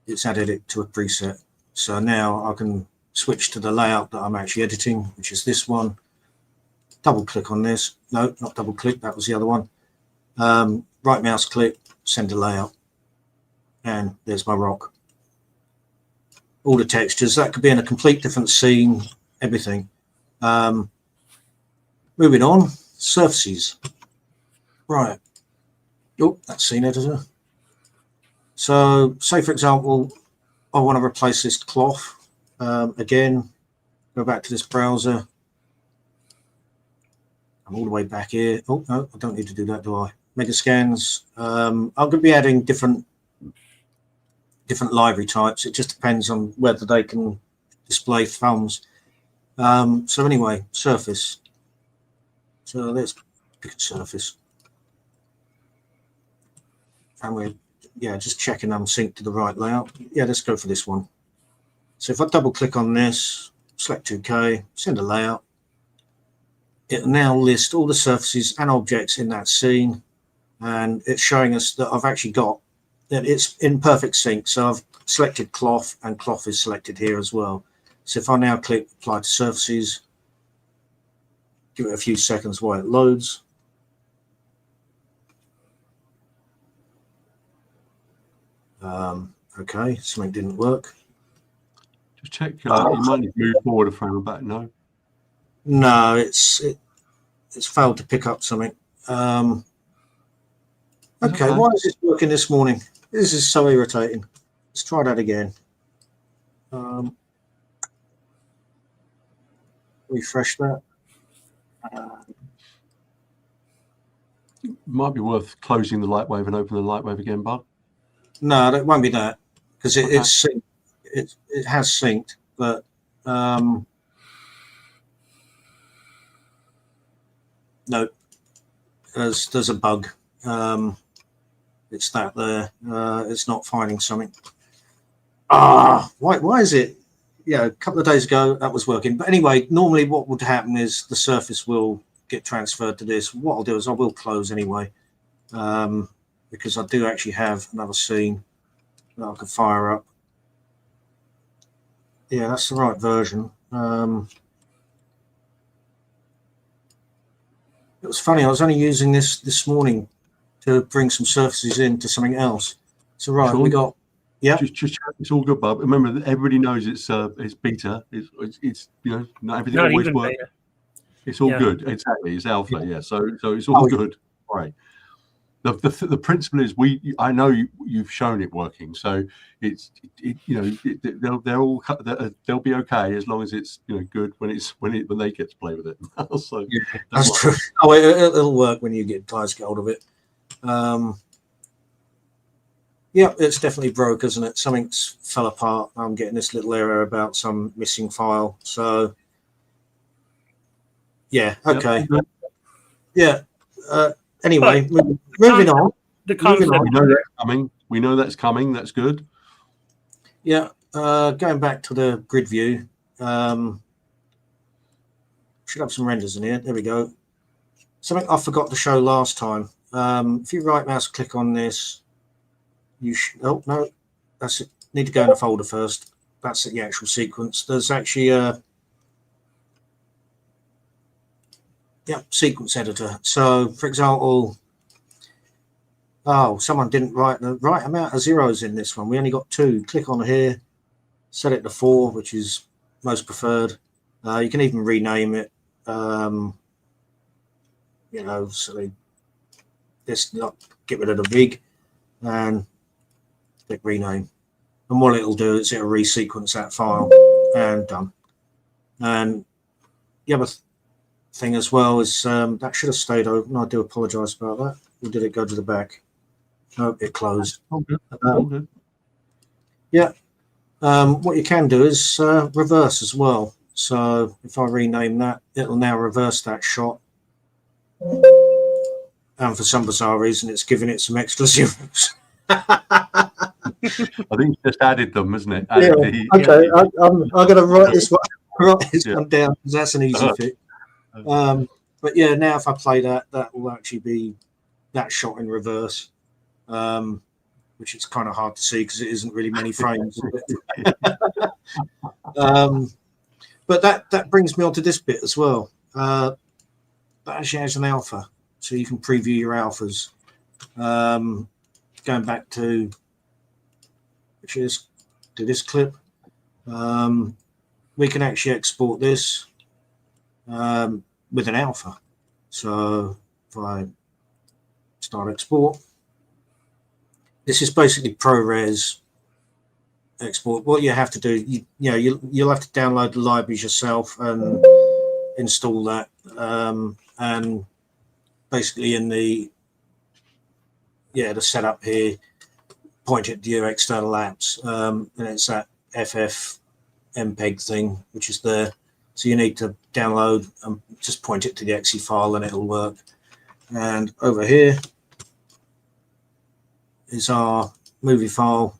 D: it's added it to a preset. So now I can switch to the layout that I'm actually editing, which is this one. Double click on this. No, not double click. That was the other one. Right mouse click, send to layout. And there's my rock. All the textures. That could be in a complete different scene, everything. Moving on, surfaces. Right. Oh, that's scene editor. So say, for example, I want to replace this cloth. Again, go back to this browser. I'm all the way back here. Oh, no, I don't need to do that, do I? Megascans. I'm going to be adding different library types. It just depends on whether they can display thumbs. So anyway, surface. So let's pick a surface. And we're just checking I'm synced to the right layout. Yeah, let's go for this one. So if I double click on this, select 2K, send a layout, it'll now list all the surfaces and objects in that scene, and it's showing us that I've actually got that it's in perfect sync. So I've selected cloth, and cloth is selected here as well. So if I now click apply to surfaces, give it a few seconds while it loads. Okay, something didn't work.
B: Just check. You might need to move forward a frame back. No.
D: No, it's failed to pick up something. Okay, why is this working this morning? This is so irritating. Let's try that again. Refresh that.
B: Might be worth closing the LightWave and opening the LightWave again, Bud.
D: No, that won't be that, because
B: Okay.
D: it has synced, but no, there's a bug. It's that there. It's not finding something. Why is it? Yeah, a couple of days ago that was working. But anyway, normally what would happen is the surface will get transferred to this. What I'll do is I will close anyway, because I do actually have another scene that I could fire up. Yeah, that's the right version. It was funny. I was only using this morning to bring some surfaces into something else. So right,
B: Sure.
D: we got. Yeah,
B: just it's all good, Bob. Remember that everybody knows it's beta. It's not everything
A: Not
B: always
A: even
B: works.
A: beta.
B: It's all
A: Yeah.
B: good. Exactly. It's alpha. Yeah. So it's all good. Right. The principle is I know you've shown it working. So they'll be okay as long as it's good when they get to play with it. So
D: yeah, that's true. Oh, it'll work when you guys get hold of it. Yeah, it's definitely broke, isn't it? Something's fell apart. I'm getting this little error about some missing file. So, yeah, okay.
B: Yep.
D: Yeah. Anyway, moving on.
A: The concept.
B: We know that's coming. We know that's coming. That's good.
D: Yeah. Going back to the grid view. Should have some renders in here. There we go. Something I forgot to show last time. If you right mouse click on this, oh no, that's it. Need to go in the folder first. That's the actual sequence. There's actually a sequence editor. So for example, someone didn't write the right amount of zeros in this one. We only got 2. Click on here, set it to 4, which is most preferred. You can even rename it. So this get rid of the vig and click rename. And what it'll do is it'll resequence that file, and done. And the other thing as well is that should have stayed open. I do apologize about that. Or did it go to the back? No, it closed.
B: All good. All good.
D: Yeah. What you can do is reverse as well. So if I rename that, it'll now reverse that shot. And for some bizarre reason, it's giving it some extra zeros.
B: I think it's just added them, isn't it?
D: I'm going to write this one down because that's an easy fix. But yeah, now if I play that will actually be that shot in reverse, which is kind of hard to see because it isn't really many frames. But that brings me on to this bit as well. That actually has an alpha, so you can preview your alphas. Going back to this clip, we can actually export this with an alpha. So if I start export, this is basically ProRes export. What you have to do, you'll have to download the libraries yourself and install that, and basically in the setup here, point it to your external apps, and it's that FF MPEG thing which is there. So you need to download and just point it to the exe file and it'll work. And over here is our movie file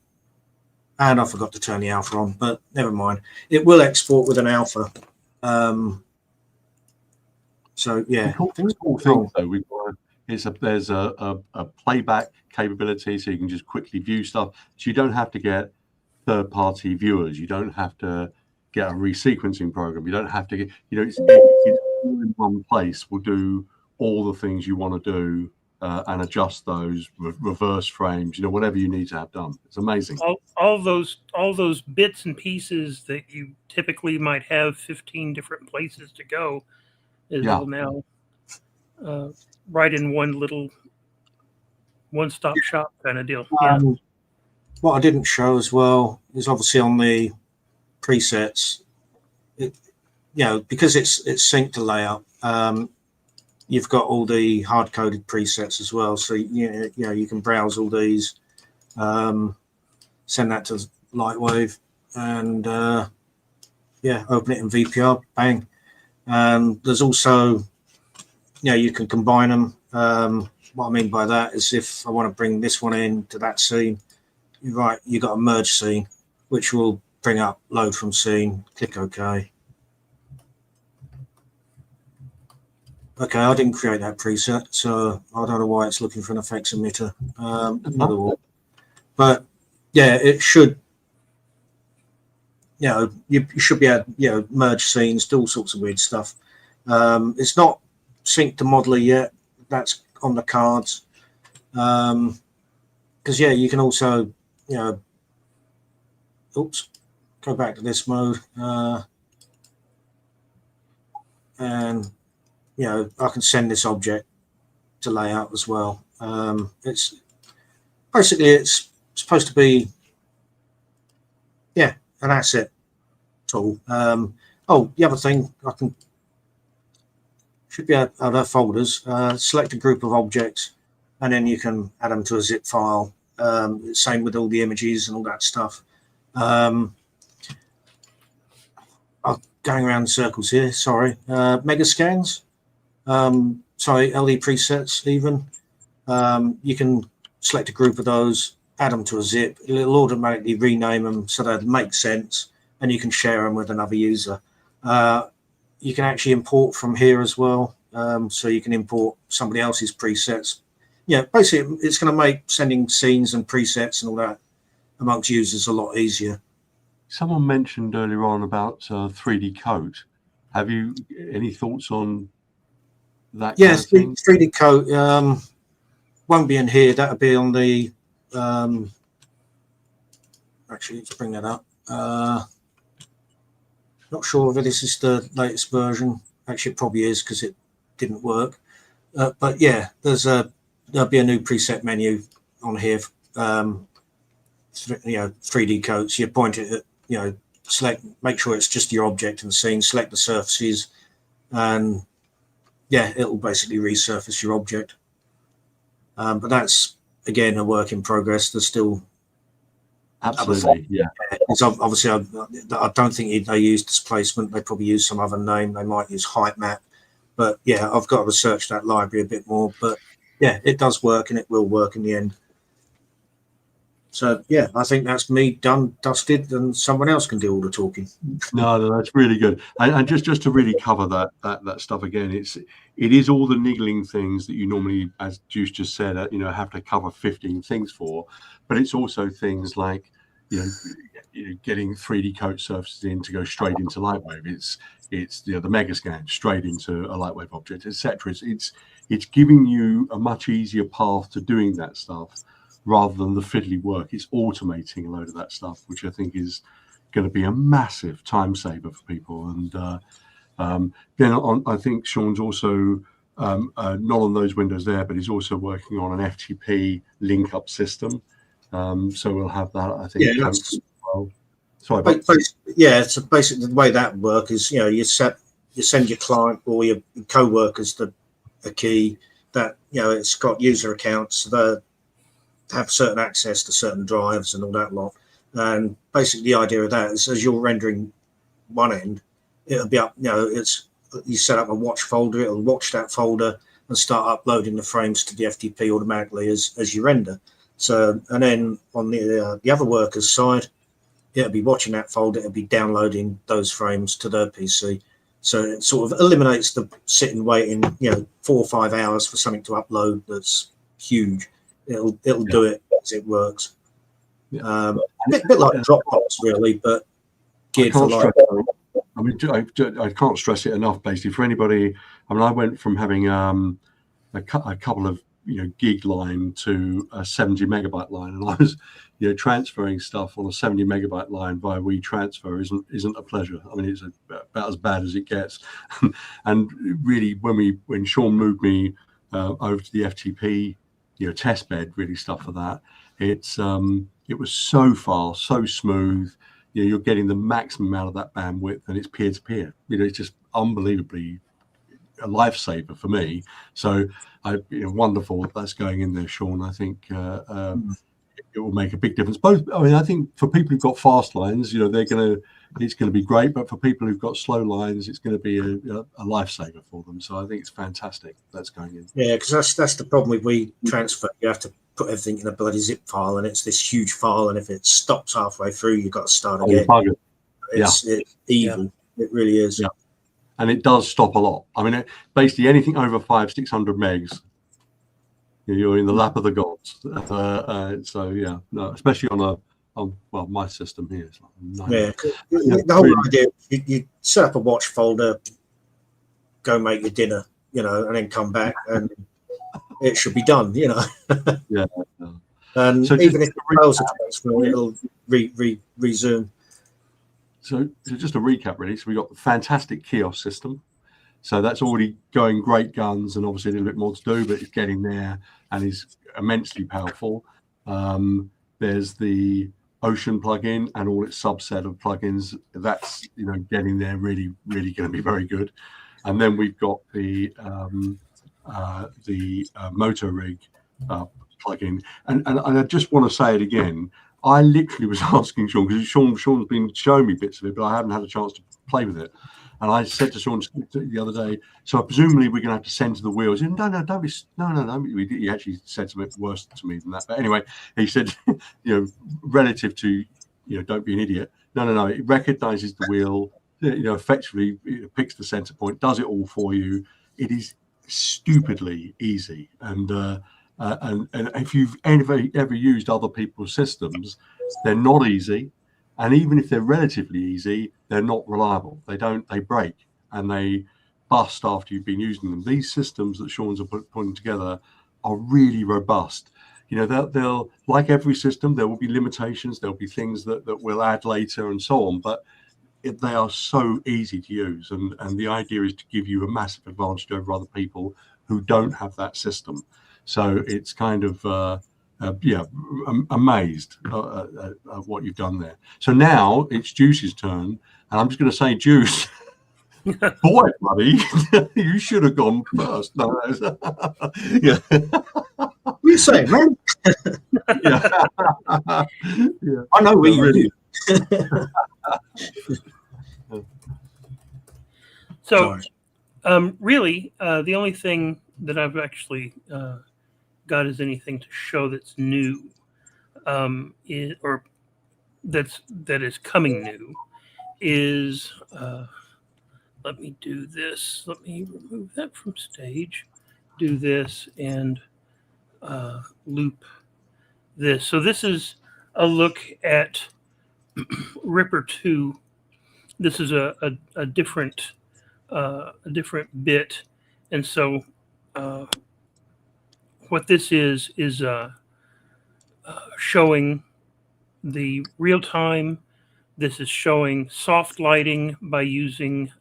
D: And I forgot to turn the alpha on, but never mind. It will export with an alpha. So yeah,
B: Cool thing though. There's a playback capability, so you can just quickly view stuff. So you don't have to get third-party viewers. You don't have to get a resequencing program. You don't have to get, it's all in one place. Will do all the things you want to do and adjust those reverse frames. Whatever you need to have done. It's amazing.
A: All those bits and pieces that you typically might have 15 different places to go is all now right in one little one-stop shop kind of deal.
D: What I didn't show as well is obviously on the presets, because it's synced to layout. You've got all the hard-coded presets as well, so you can browse all these, send that to LightWave, and open it in VPR. Bang. There's also, you can combine them. What I mean by that is if I want to bring this one in to that scene, you got a merge scene, which will bring up load from scene. Click OK. Okay, I didn't create that preset, so I don't know why it's looking for an effects emitter. Another one. But yeah, it should. You should be able to, merge scenes, do all sorts of weird stuff. It's not synced to Modeler yet. That's on the cards. Because you can also, go back to this mode, and I can send this object to layout as well. It's supposed to be an asset tool. The other thing should be other folders. Select a group of objects, and then you can add them to a zip file. Same with all the images and all that stuff. I'm going around in circles here. Sorry. Mega scans. LE presets. Even you can select a group of those, add them to a zip. It'll automatically rename them so that it makes sense, and you can share them with another user. You can actually import from here as well, so you can import somebody else's presets. Basically, it's going to make sending scenes and presets and all that amongst users a lot easier.
B: Someone mentioned earlier on about 3D Coat. Have you any thoughts on that?
D: Yes, 3D Coat won't be in here. That'll be on the. Actually, let's bring that up. Not sure whether this is the latest version. Actually, it probably is because it didn't work. But yeah, there'll be a new preset menu on here. 3D coats. You point it at, select, make sure it's just your object and scene. Select the surfaces, and it'll basically resurface your object. But that's again a work in progress. There's still
B: absolutely
D: It's obviously I don't think they use displacement. They probably use some other name. They might use height map. But I've got to research that library a bit more. But it does work, and it will work in the end. So I think that's me done, dusted, and someone else can do all the talking.
B: No, that's really good. And just to really cover that stuff again, it is all the niggling things that you normally, as Juice just said, have to cover 15 things for. But it's also things like getting 3D coat surfaces in to go straight into LightWave. It's the mega scan straight into a LightWave object, etc. It's giving you a much easier path to doing that stuff, rather than the fiddly work. It's automating a load of that stuff, which I think is going to be a massive time saver for people. And then I think Sean's also not on those windows there, but he's also working on an FTP link up system. So we'll have that, I think. Well. Sorry,
D: so basically the way that works is, you send your client or your co-workers a key that, it's got user accounts, so they have certain access to certain drives and all that lot. And basically the idea of that is, as you're rendering one end, it'll be up, you set up a watch folder, it'll watch that folder and start uploading the frames to the FTP automatically as you render. So, and then on the other worker's side, it'll be watching that folder, it'll be downloading those frames to their PC. So it sort of eliminates the sitting waiting, 4 or 5 hours for something to upload that's huge. It'll do it as it works.
B: Yeah.
D: Bit like Dropbox, really, but geared for live.
B: I mean, I can't stress it enough. Basically, for anybody, I mean, I went from having a couple of gig line to a 70 megabyte line, and I was transferring stuff on a 70 megabyte line via WeTransfer isn't a pleasure. I mean, it's about as bad as it gets. And really, when Sean moved me over to the FTP test bed, really stuff for that, it was so fast, so smooth. You're getting the maximum out of that bandwidth, and it's peer to peer. It's just unbelievably a lifesaver for me. So wonderful that's going in there, Sean. I think it will make a big difference. I think for people who've got fast lines, it's going to be great, but for people who've got slow lines, it's going to be a lifesaver for them. So I think it's fantastic that's going in. Yeah,
D: because that's the problem with WeTransfer. You have to put everything in a bloody zip file, and it's this huge file, and if it stops halfway through, you've got to start again. It's evil. Yeah. It really is.
B: Yeah. And it does stop a lot. I mean, basically anything over 500-600 megs, you're in the lap of the gods. So yeah, no, especially on my system here. It's like,
D: the whole idea, you set up a watch folder, go make your dinner, and then come back, and it should be done,
B: Yeah.
D: And so even if it fails a transfer, it'll resume.
B: So just to recap, really, so we got the fantastic Kiosk system. So that's already going great guns, and obviously a little bit more to do, but it's getting there and is immensely powerful. There's the Ocean plugin and all its subset of plugins. That's getting there, really, really going to be very good. And then we've got the Motor Rig plugin, and I just want to say it again. I literally was asking Sean, because Sean's been showing me bits of it, but I haven't had a chance to play with it. And I said to Sean the other day, so presumably we're going to have to center the wheels. He said, no. He actually said something worse to me than that. But anyway, he said, relative to, don't be an idiot. No. It recognizes the wheel, effectively it picks the center point, does it all for you. It is stupidly easy. And if you've ever used other people's systems, they're not easy, and even if they're relatively easy, they're not reliable. They break and they bust after you've been using them. These systems that Sean's putting together are really robust. They'll like every system, there will be limitations, there'll be things that we'll add later and so on, but they are so easy to use, and the idea is to give you a massive advantage over other people who don't have that system. So it's kind of, amazed at what you've done there. So now it's Juice's turn, and I'm just going to say, Juice, boy, buddy, you should have gone first. No, yeah.
D: What are you saying, man?
B: Yeah.
D: Yeah. I know where you do.
A: So, really, the only thing that I've actually got is anything to show that's new, or that is coming new, is let me do this. Let me remove that from stage. Do this and loop this. So this is a look at Ripper 2. This is a different bit, and so what this is showing the real time. This is showing soft lighting by using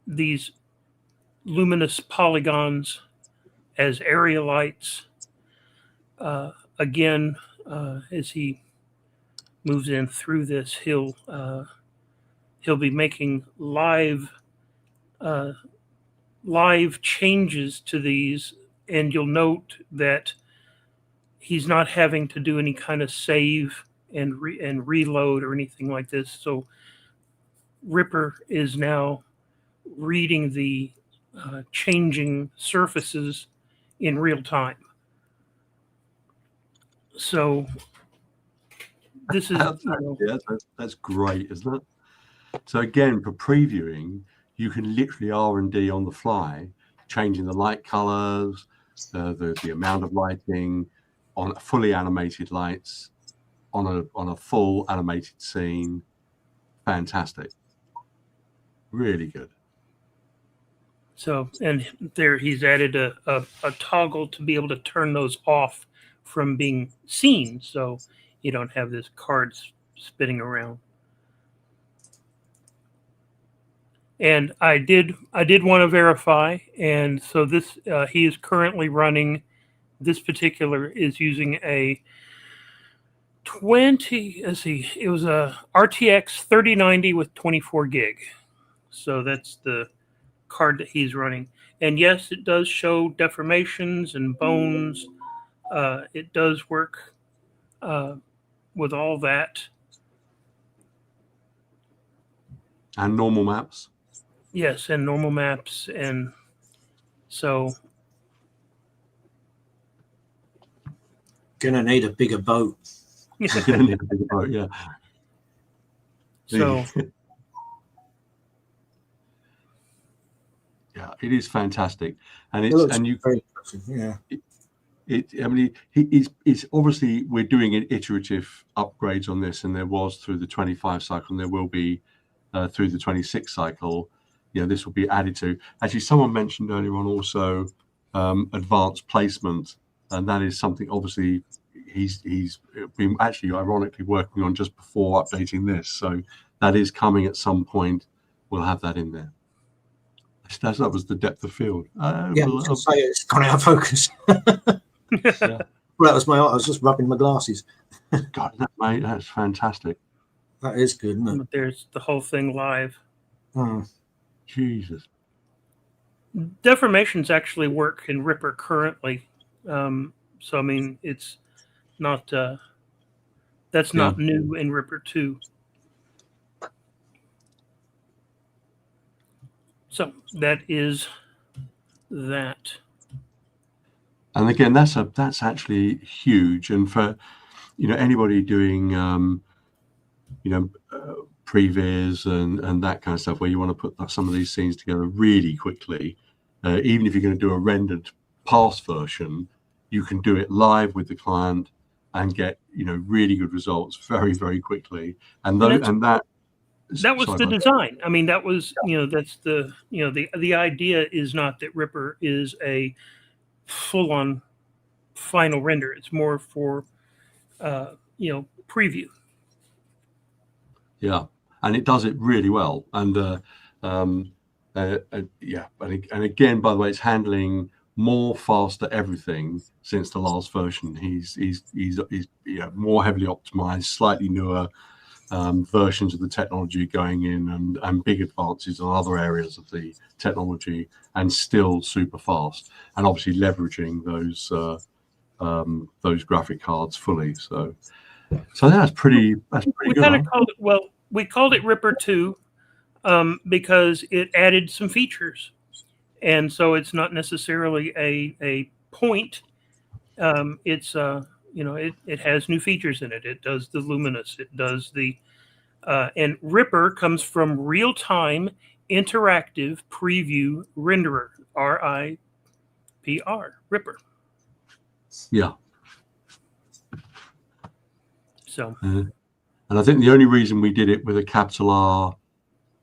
A: these luminous polygons as area lights. Again, as he moves in through this, he'll be making live changes to these, and you'll note that he's not having to do any kind of save and reload or anything like this. So Ripper is now reading the changing surfaces in real time. So this is
B: Yeah, that's great, isn't it? So again, for previewing, you can literally R&D on the fly, changing the light colors, the amount of lighting on fully animated lights on a full animated scene. Fantastic, really good.
A: So, and there he's added a toggle to be able to turn those off from being seen, so you don't have this card spinning around. And I did want to verify, and so this he is currently running. This particular is using a 20. Let's see, it was a RTX 3090 with 24 gig. So that's the card that he's running. And yes, it does show deformations and bones. It does work with all that.
B: And normal maps.
A: Yes, and normal maps. And so.
D: Gonna need a bigger boat.
B: Gonna need a bigger boat, yeah.
A: So.
B: Yeah, it is fantastic, and it's obviously we're doing an iterative upgrades on this, and there was through the 25 cycle, and there will be through the 26 cycle. This will be added to. Actually, someone mentioned earlier on also advanced placement, and that is something obviously he's been actually ironically working on just before updating this, so that is coming at some point. We'll have that in there. That was the depth of field.
D: I was going to say it's gone out of focus. Yeah. Well, that was I was just rubbing my glasses.
B: God, mate, that's fantastic.
D: That is good, isn't it?
A: There's the whole thing live.
B: Jesus.
A: Deformations actually work in Ripper currently. So, I mean, it's not, that's not new in Ripper 2. So that is that. And
B: again, that's actually huge. And for anybody doing previs and that kind of stuff, where you want to put some of these scenes together really quickly, even if you're going to do a rendered pass version, you can do it live with the client and get really good results very, very quickly. And that
A: was the design. I mean, that was, that's the, the idea is not that Ripper is a full-on final render. It's more for, preview.
B: Yeah, and it does it really well. And and again, by the way, it's handling more faster everything since the last version. He's more heavily optimized, slightly newer versions of the technology going in, and big advances on other areas of the technology, and still super fast, and obviously leveraging those graphic cards fully. So that's pretty
A: We
B: good.
A: Kind of called it, we called it Ripper 2 because it added some features, and so it's not necessarily a point. It's it has new features in it. It does the luminous. It does the and Ripper comes from real-time interactive preview renderer. RIPR. Ripper.
B: Yeah.
A: So.
B: And I think the only reason we did it with a capital R,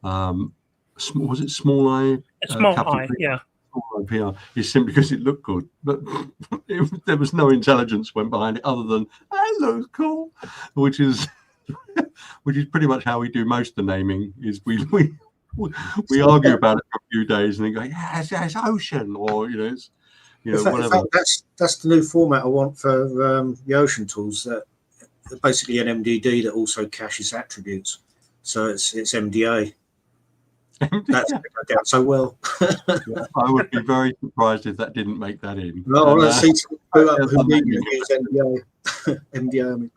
B: was it small I?
A: Small I, yeah.
B: PR is simply because it looked good, but there was no intelligence went behind it other than that looks cool, which is pretty much how we do most of the naming. Is we argue about it for a few days and then go, yeah, it's ocean, or it's whatever.
D: That's the new format I want for the ocean tools. That basically an MDD that also caches attributes, so it's MDA. That's going down so well.
B: Yeah, I would be very surprised if that didn't make that in.
D: No, I see MDA.
B: MDA.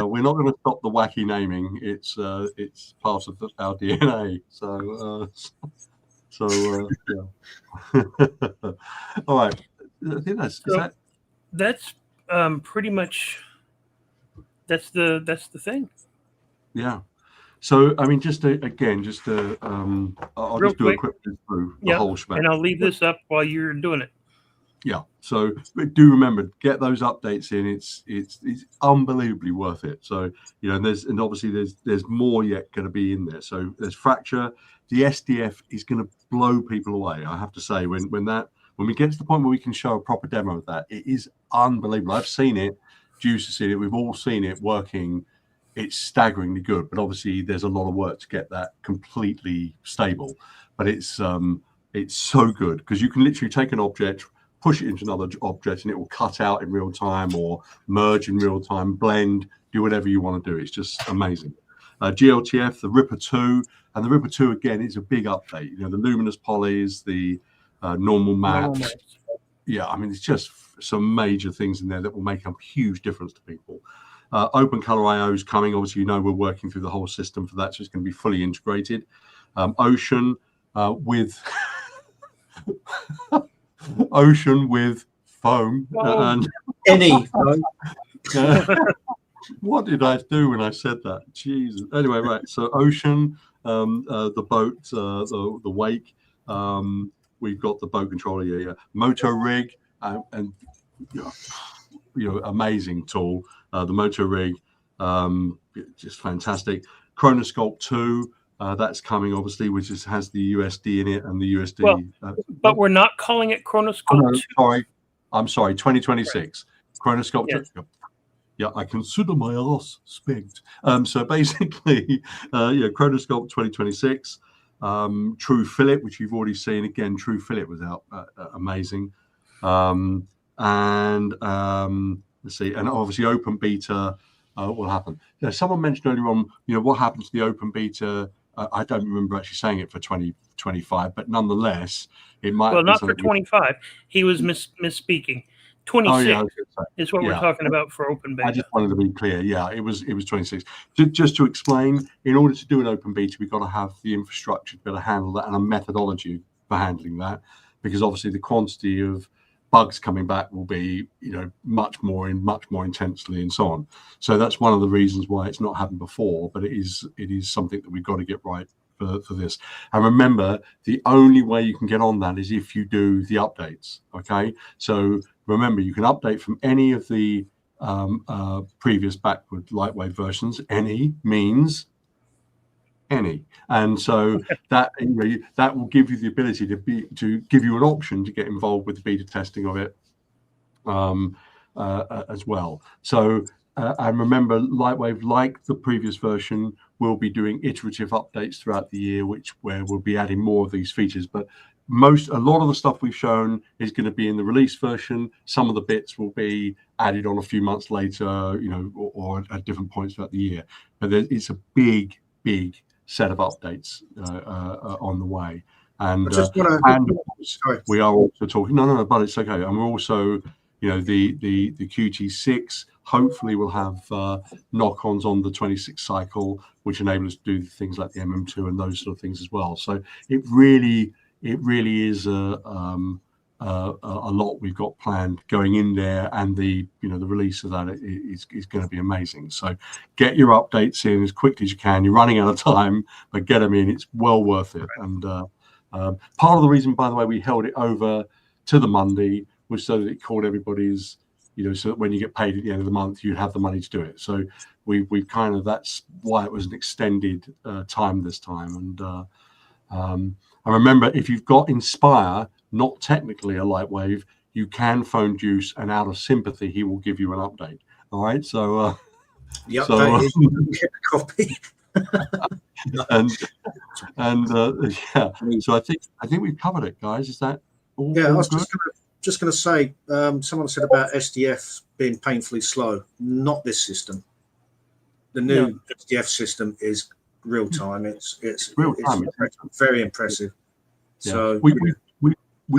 B: We're not going to stop the wacky naming. It's part of our DNA. Yeah. All right. I think that's pretty much
A: That's the thing.
B: Yeah. So I mean, I'll
A: Real
B: just do a
A: quick.
B: quick through the
A: Yeah,
B: whole shebang.
A: and I'll leave this up while you're doing it.
B: Yeah. So but do remember, get those updates in. It's unbelievably worth it. So and obviously there's more yet going to be in there. So there's Fracture. The SDF is going to blow people away. I have to say, when we get to the point where we can show a proper demo of that, it is unbelievable. I've seen it. Juice has seen it. We've all seen it working. It's staggeringly good. But obviously there's a lot of work to get that completely stable. But it's so good because you can literally take an object, push it into another object, and it will cut out in real time or merge in real time, blend, do whatever you want to do. It's just amazing. GLTF, the Ripper 2, and the Ripper 2 again is a big update. The luminous polys, the normal maps. Yeah, I mean, it's just some major things in there that will make a huge difference to people. Open Color IO is coming. Obviously, we're working through the whole system for that, so it's going to be fully integrated. Ocean with Ocean with foam and
D: Any
B: what did I do when I said that? Jesus. Anyway, right. So Ocean, the boat, the wake. We've got the boat controller. Yeah. Moto rig and amazing tool. The Moto rig, just fantastic. Chronosculpt 2. That's coming, obviously, which has the USD in it and the USD.
A: Well, but we're not calling it Chronosculpt 2.
B: I'm sorry, 2026. Right. Chronosculpt 2.
A: Yes.
B: Yeah, I consider my ass spanked. So basically, Chronosculpt 2026. True Fillet, which you've already seen. Again, True Fillet was out, amazing. Let's see, and obviously open beta will happen. Someone mentioned earlier on, what happens to the open beta. I don't remember actually saying it for 2025, but nonetheless, it might.
A: Well, not for 25. He was misspeaking. 26 is what we're talking about for open beta.
B: I just wanted to be clear. Yeah, it was 26. Just to explain, in order to do an open beta, we've got to have the infrastructure to be able to handle that and a methodology for handling that, because obviously the quantity of bugs coming back will be, much more intensely and so on. So that's one of the reasons why it's not happened before, but it is something that we've got to get right for this. And remember, the only way you can get on that is if you do the updates. Okay, so remember, you can update from any of the previous backward LightWave versions. Any means any, and so that will give you the ability to give you an option to get involved with the beta testing of it as well. So and remember, LightWave, like the previous version, will be doing iterative updates throughout the year, where we'll be adding more of these features. But a lot of the stuff we've shown is going to be in the release version. Some of the bits will be added on a few months later, or at different points throughout the year. But it's a big set of updates on the way. And we are also talking. No, but it's okay. And we're also, the QT6. Hopefully, we'll have knock-ons on the 26 cycle, which enable us to do things like the MM2 and those sort of things as well. So it really is a lot we've got planned going in there, and the release of that is going to be amazing. So get your updates in as quickly as you can. You're running out of time, but get them in. It's well worth it. And part of the reason, by the way, we held it over to the Monday was so that it called everybody's, so that when you get paid at the end of the month, you have the money to do it. So we've kind of, that's why it was an extended time this time. And remember, if you've got Inspire, not technically a LightWave, you can phone Juice, and out of sympathy, he will give you an update. All right, so
D: the update is get a copy.
B: So I think we've covered it, guys. Is that all?
D: Yeah,
B: all
D: I was just going to say, someone said about SDF being painfully slow. Not this system. The new SDF system is real time. It's real time. It's very impressive. Yeah. So
B: we've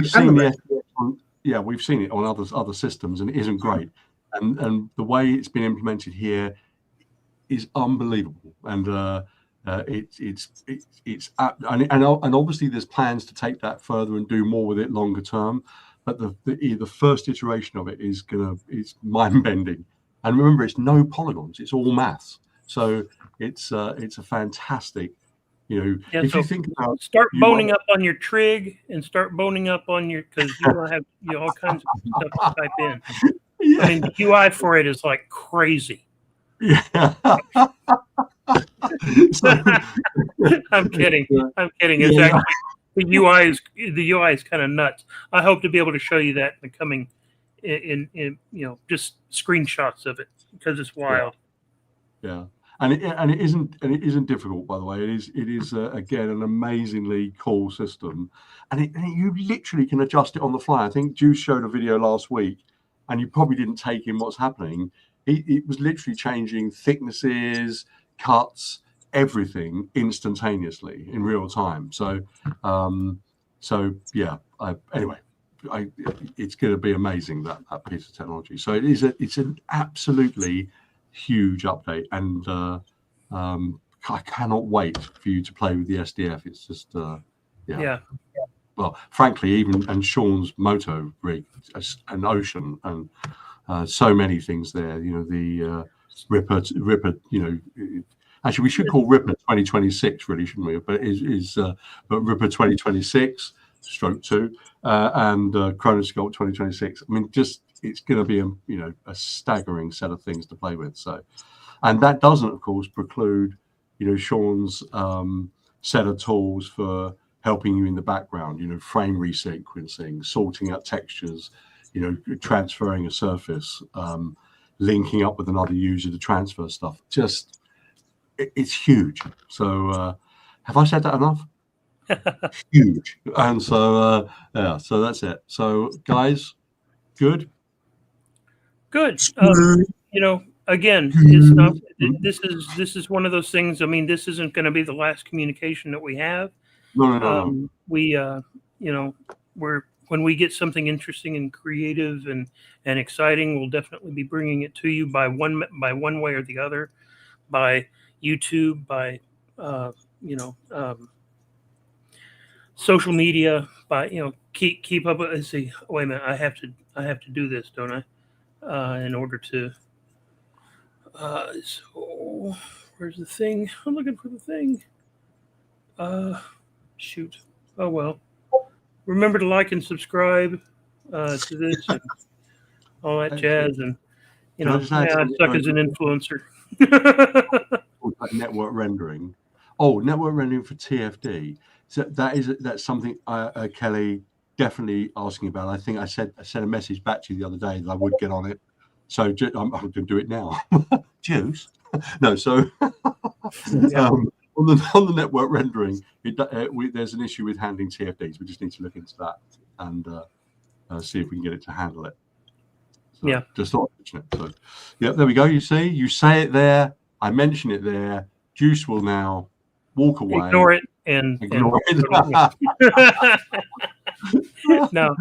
B: seen the SDF we've seen it on other systems, and it isn't great. And the way it's been implemented here is unbelievable. And and obviously there's plans to take that further and do more with it longer term. But the first iteration of it is mind bending, And remember, it's no polygons; it's all maths. So it's a fantastic,
A: Yeah,
B: if
A: so
B: you think about
A: start
B: you
A: boning
B: might,
A: up on your trig and start boning up on your, because you're gonna have all kinds of stuff to type in. I mean, the UI for it is like crazy.
B: yeah. So,
A: I'm kidding. I'm kidding. It's
B: yeah.
A: actually the UI is kind of nuts. I hope to be able to show you that in the coming in just screenshots of it because it's wild.
B: Yeah, and it isn't difficult, by the way. It is again an amazingly cool system, and you literally can adjust it on the fly. I think Juice showed a video last week, and you probably didn't take in what's happening. It was literally changing thicknesses, cuts, everything instantaneously in real time. So yeah. Anyway. It's going to be amazing, that piece of technology. So it's an absolutely huge update, and I cannot wait for you to play with the SDF. It's just
A: Yeah.
B: Well, frankly, even Sean's moto rig, an Ocean, and so many things there. The Ripper. Actually, we should call Ripper 2026, really, shouldn't we? But but Ripper 2026 stroke 2 and Chronosculpt 2026. I mean, it's going to be a staggering set of things to play with. So, and that doesn't, of course, preclude Sean's set of tools for helping you in the background. Frame resequencing, sorting out textures, transferring a surface, linking up with another user to transfer stuff. Just it's huge. So have I said that enough? Huge. And so yeah, so that's it. So guys, good.
A: Again, it's not. This is one of those things. I mean, this isn't going to be the last communication that we have.
B: No.
A: We when we get something interesting and creative and exciting, we'll definitely be bringing it to you by one way or the other, by YouTube, by social media, by keep up. Let's see. Wait a minute. I have to do this, don't I? In order to. So where's the thing? I'm looking for the thing. Shoot. Oh well. Remember to like and subscribe to this and all that jazz, and I suck as an influencer.
B: Network rendering. Oh, network rendering for TFD. So that's something Kelly definitely asking about. I think I sent a message back to you the other day that I would get on it. So I'm going to do it now. Juice. No. So on the network rendering, there's an issue with handling TFDs. We just need to look into that and see if we can get it to handle it. So,
A: yeah.
B: Just thought I'd mention it. So, yeah, there we go. You see, you say it there. I mention it there. Juice will now walk away.
A: Ignore it and
B: ignore it.
A: No,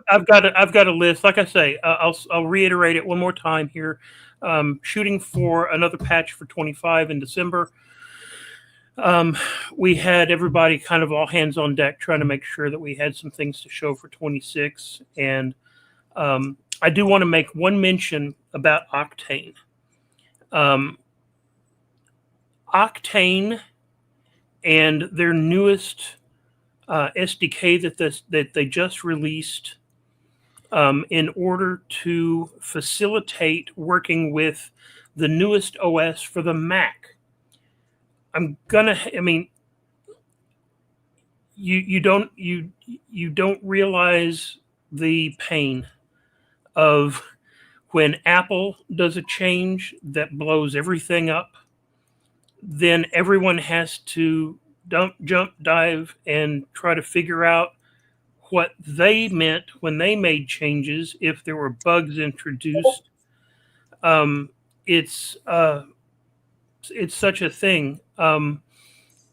A: I've got a list. Like I say, I'll reiterate it one more time here. Shooting for another patch for 25 in December. We had everybody kind of all hands on deck trying to make sure that we had some things to show for 26. And I do want to make one mention about Octane. Octane and their newest SDK that they just released in order to facilitate working with the newest OS for the Mac. You don't realize the pain of when Apple does a change that blows everything up, then everyone has to jump, dive, and try to figure out what they meant when they made changes, if there were bugs introduced. It's such a thing.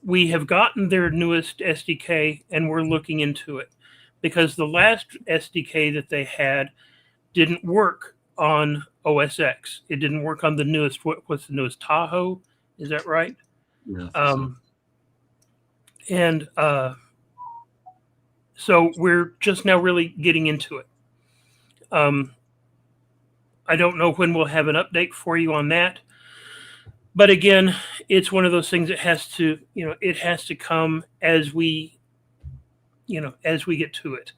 A: We have gotten their newest SDK and we're looking into it because the last SDK that they had didn't work on OS X. It didn't work on the newest, what's the newest, Tahoe? Is that right?
B: Yeah.
A: And so we're just now really getting into it. I don't know when we'll have an update for you on that. But again, it's one of those things that has to, it has to come as we, as we get to it.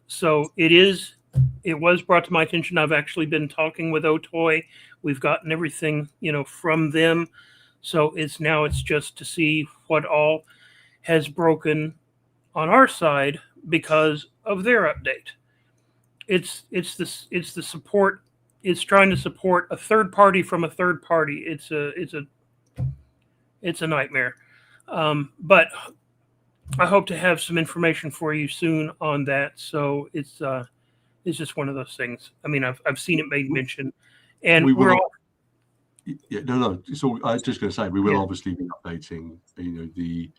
A: So it was brought to my attention. I've actually been talking with Otoy. We've gotten everything, from them. So it's just to see what all has broken on our side because of their update. It's the support. It's trying to support a third party from a third party. It's a nightmare. But I hope to have some information for you soon on that. So it's just one of those things. I mean, I've seen it made mention, and we're all.
B: Yeah, no. So I was just going to say we will obviously be updating, the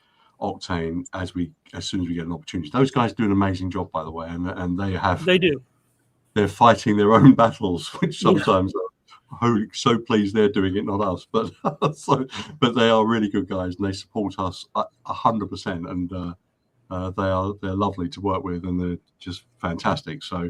B: Octane as soon as we get an opportunity. Those guys do an amazing job, by the way, and they do. They're fighting their own battles, which sometimes are so pleased they're doing it, not us. But but they are really good guys, and they support us 100%. And they're lovely to work with, and they're just fantastic. So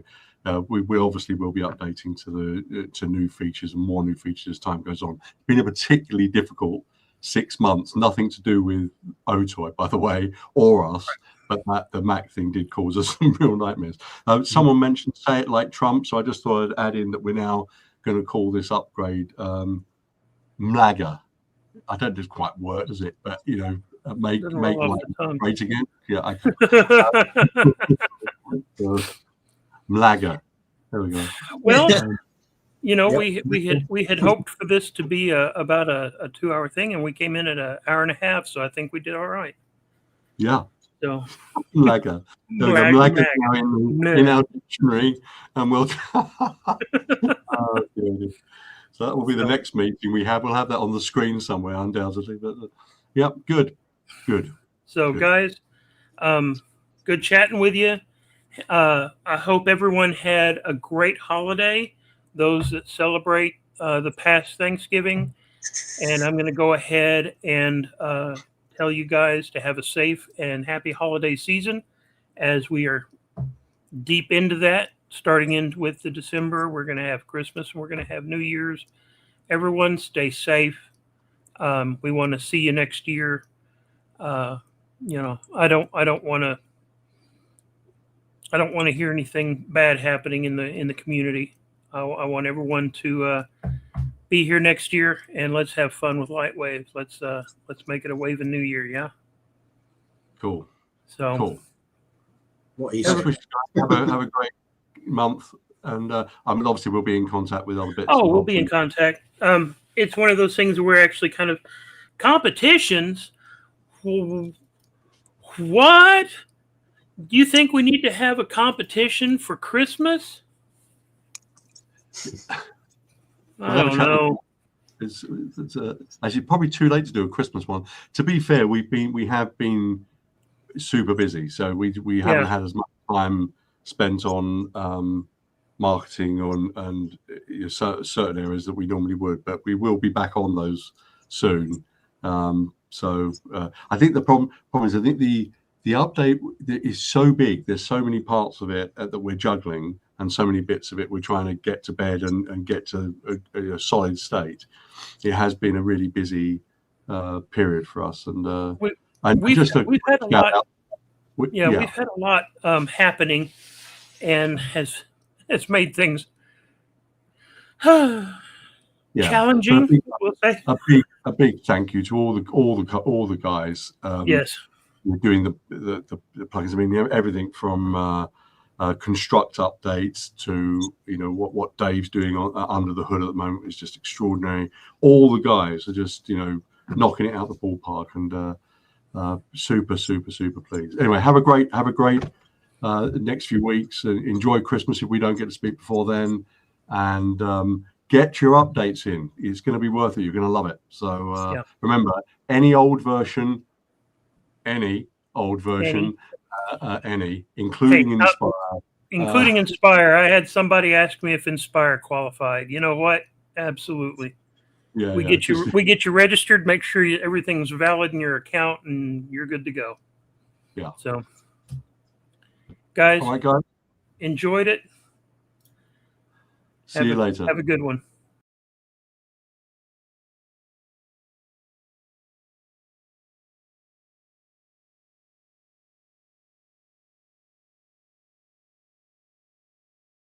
B: we obviously will be updating to new features and more new features as time goes on. It's been a particularly difficult 6 months. Nothing to do with Otoy, by the way, or us. But the Mac thing did cause us some real nightmares. Someone mentioned "Say It Like Trump," so I just thought I'd add in that we're now going to call this upgrade MLAGA. I don't just quite work, does it? But make life great again. Yeah, MLAGA. There we go.
A: Well, we had hoped for this to be about a 2-hour thing, and we came in at an hour and a half. So I think we did all right.
B: Yeah.
A: So
B: MLAGA. MLAGA in our dictionary, and we'll. So that will be the next meeting we have. We'll have that on the screen somewhere, undoubtedly. But yep, good.
A: So guys, good chatting with you. I hope everyone had a great holiday. Those that celebrate the past Thanksgiving, and I'm going to go ahead and tell you guys to have a safe and happy holiday season as we are deep into that. Starting in with the December, we're going to have Christmas and we're going to have New Year's. Everyone stay safe. We want to see you next year. I don't want to hear anything bad happening in the community. I want everyone to be here next year, and let's have fun with LightWave. Let's make it a wave in New Year, yeah.
B: Cool.
A: So
B: cool.
D: What is
B: have a great month, and obviously we'll be in contact with other bits.
A: Oh, we'll be in contact. It's one of those things where we're actually kind of competitions. What? Do you think we need to have a competition for Christmas? I don't know.
B: It's actually probably too late to do a Christmas one. To be fair, we have been super busy, so we haven't had as much time spent on marketing and certain areas that we normally would. But we will be back on those soon. So I think the problem is I think the update is so big. There's so many parts of it that we're juggling, and so many bits of it we're trying to get to bed and get to a solid state. It has been a really busy period for us, and
A: we've had a lot. We've had a lot happening, and has made things challenging. We'll say
B: a big thank you to all the guys.
A: Yes.
B: Doing the plugins. I mean, everything from construct updates to what Dave's doing under the hood at the moment is just extraordinary. All the guys are just knocking it out the ballpark, and super pleased. Anyway, have a great next few weeks. Enjoy Christmas if we don't get to speak before then, and get your updates in. It's going to be worth it. You're going to love it. So remember, any old version, including Inspire.
A: Including Inspire. I had somebody ask me if Inspire qualified. You know what? Absolutely.
B: Yeah,
A: we get you registered, make sure everything's valid in your account, and you're good to go.
B: Yeah.
A: So, guys,
B: all right, guys,
A: enjoyed it.
B: See you later.
A: Have a good one.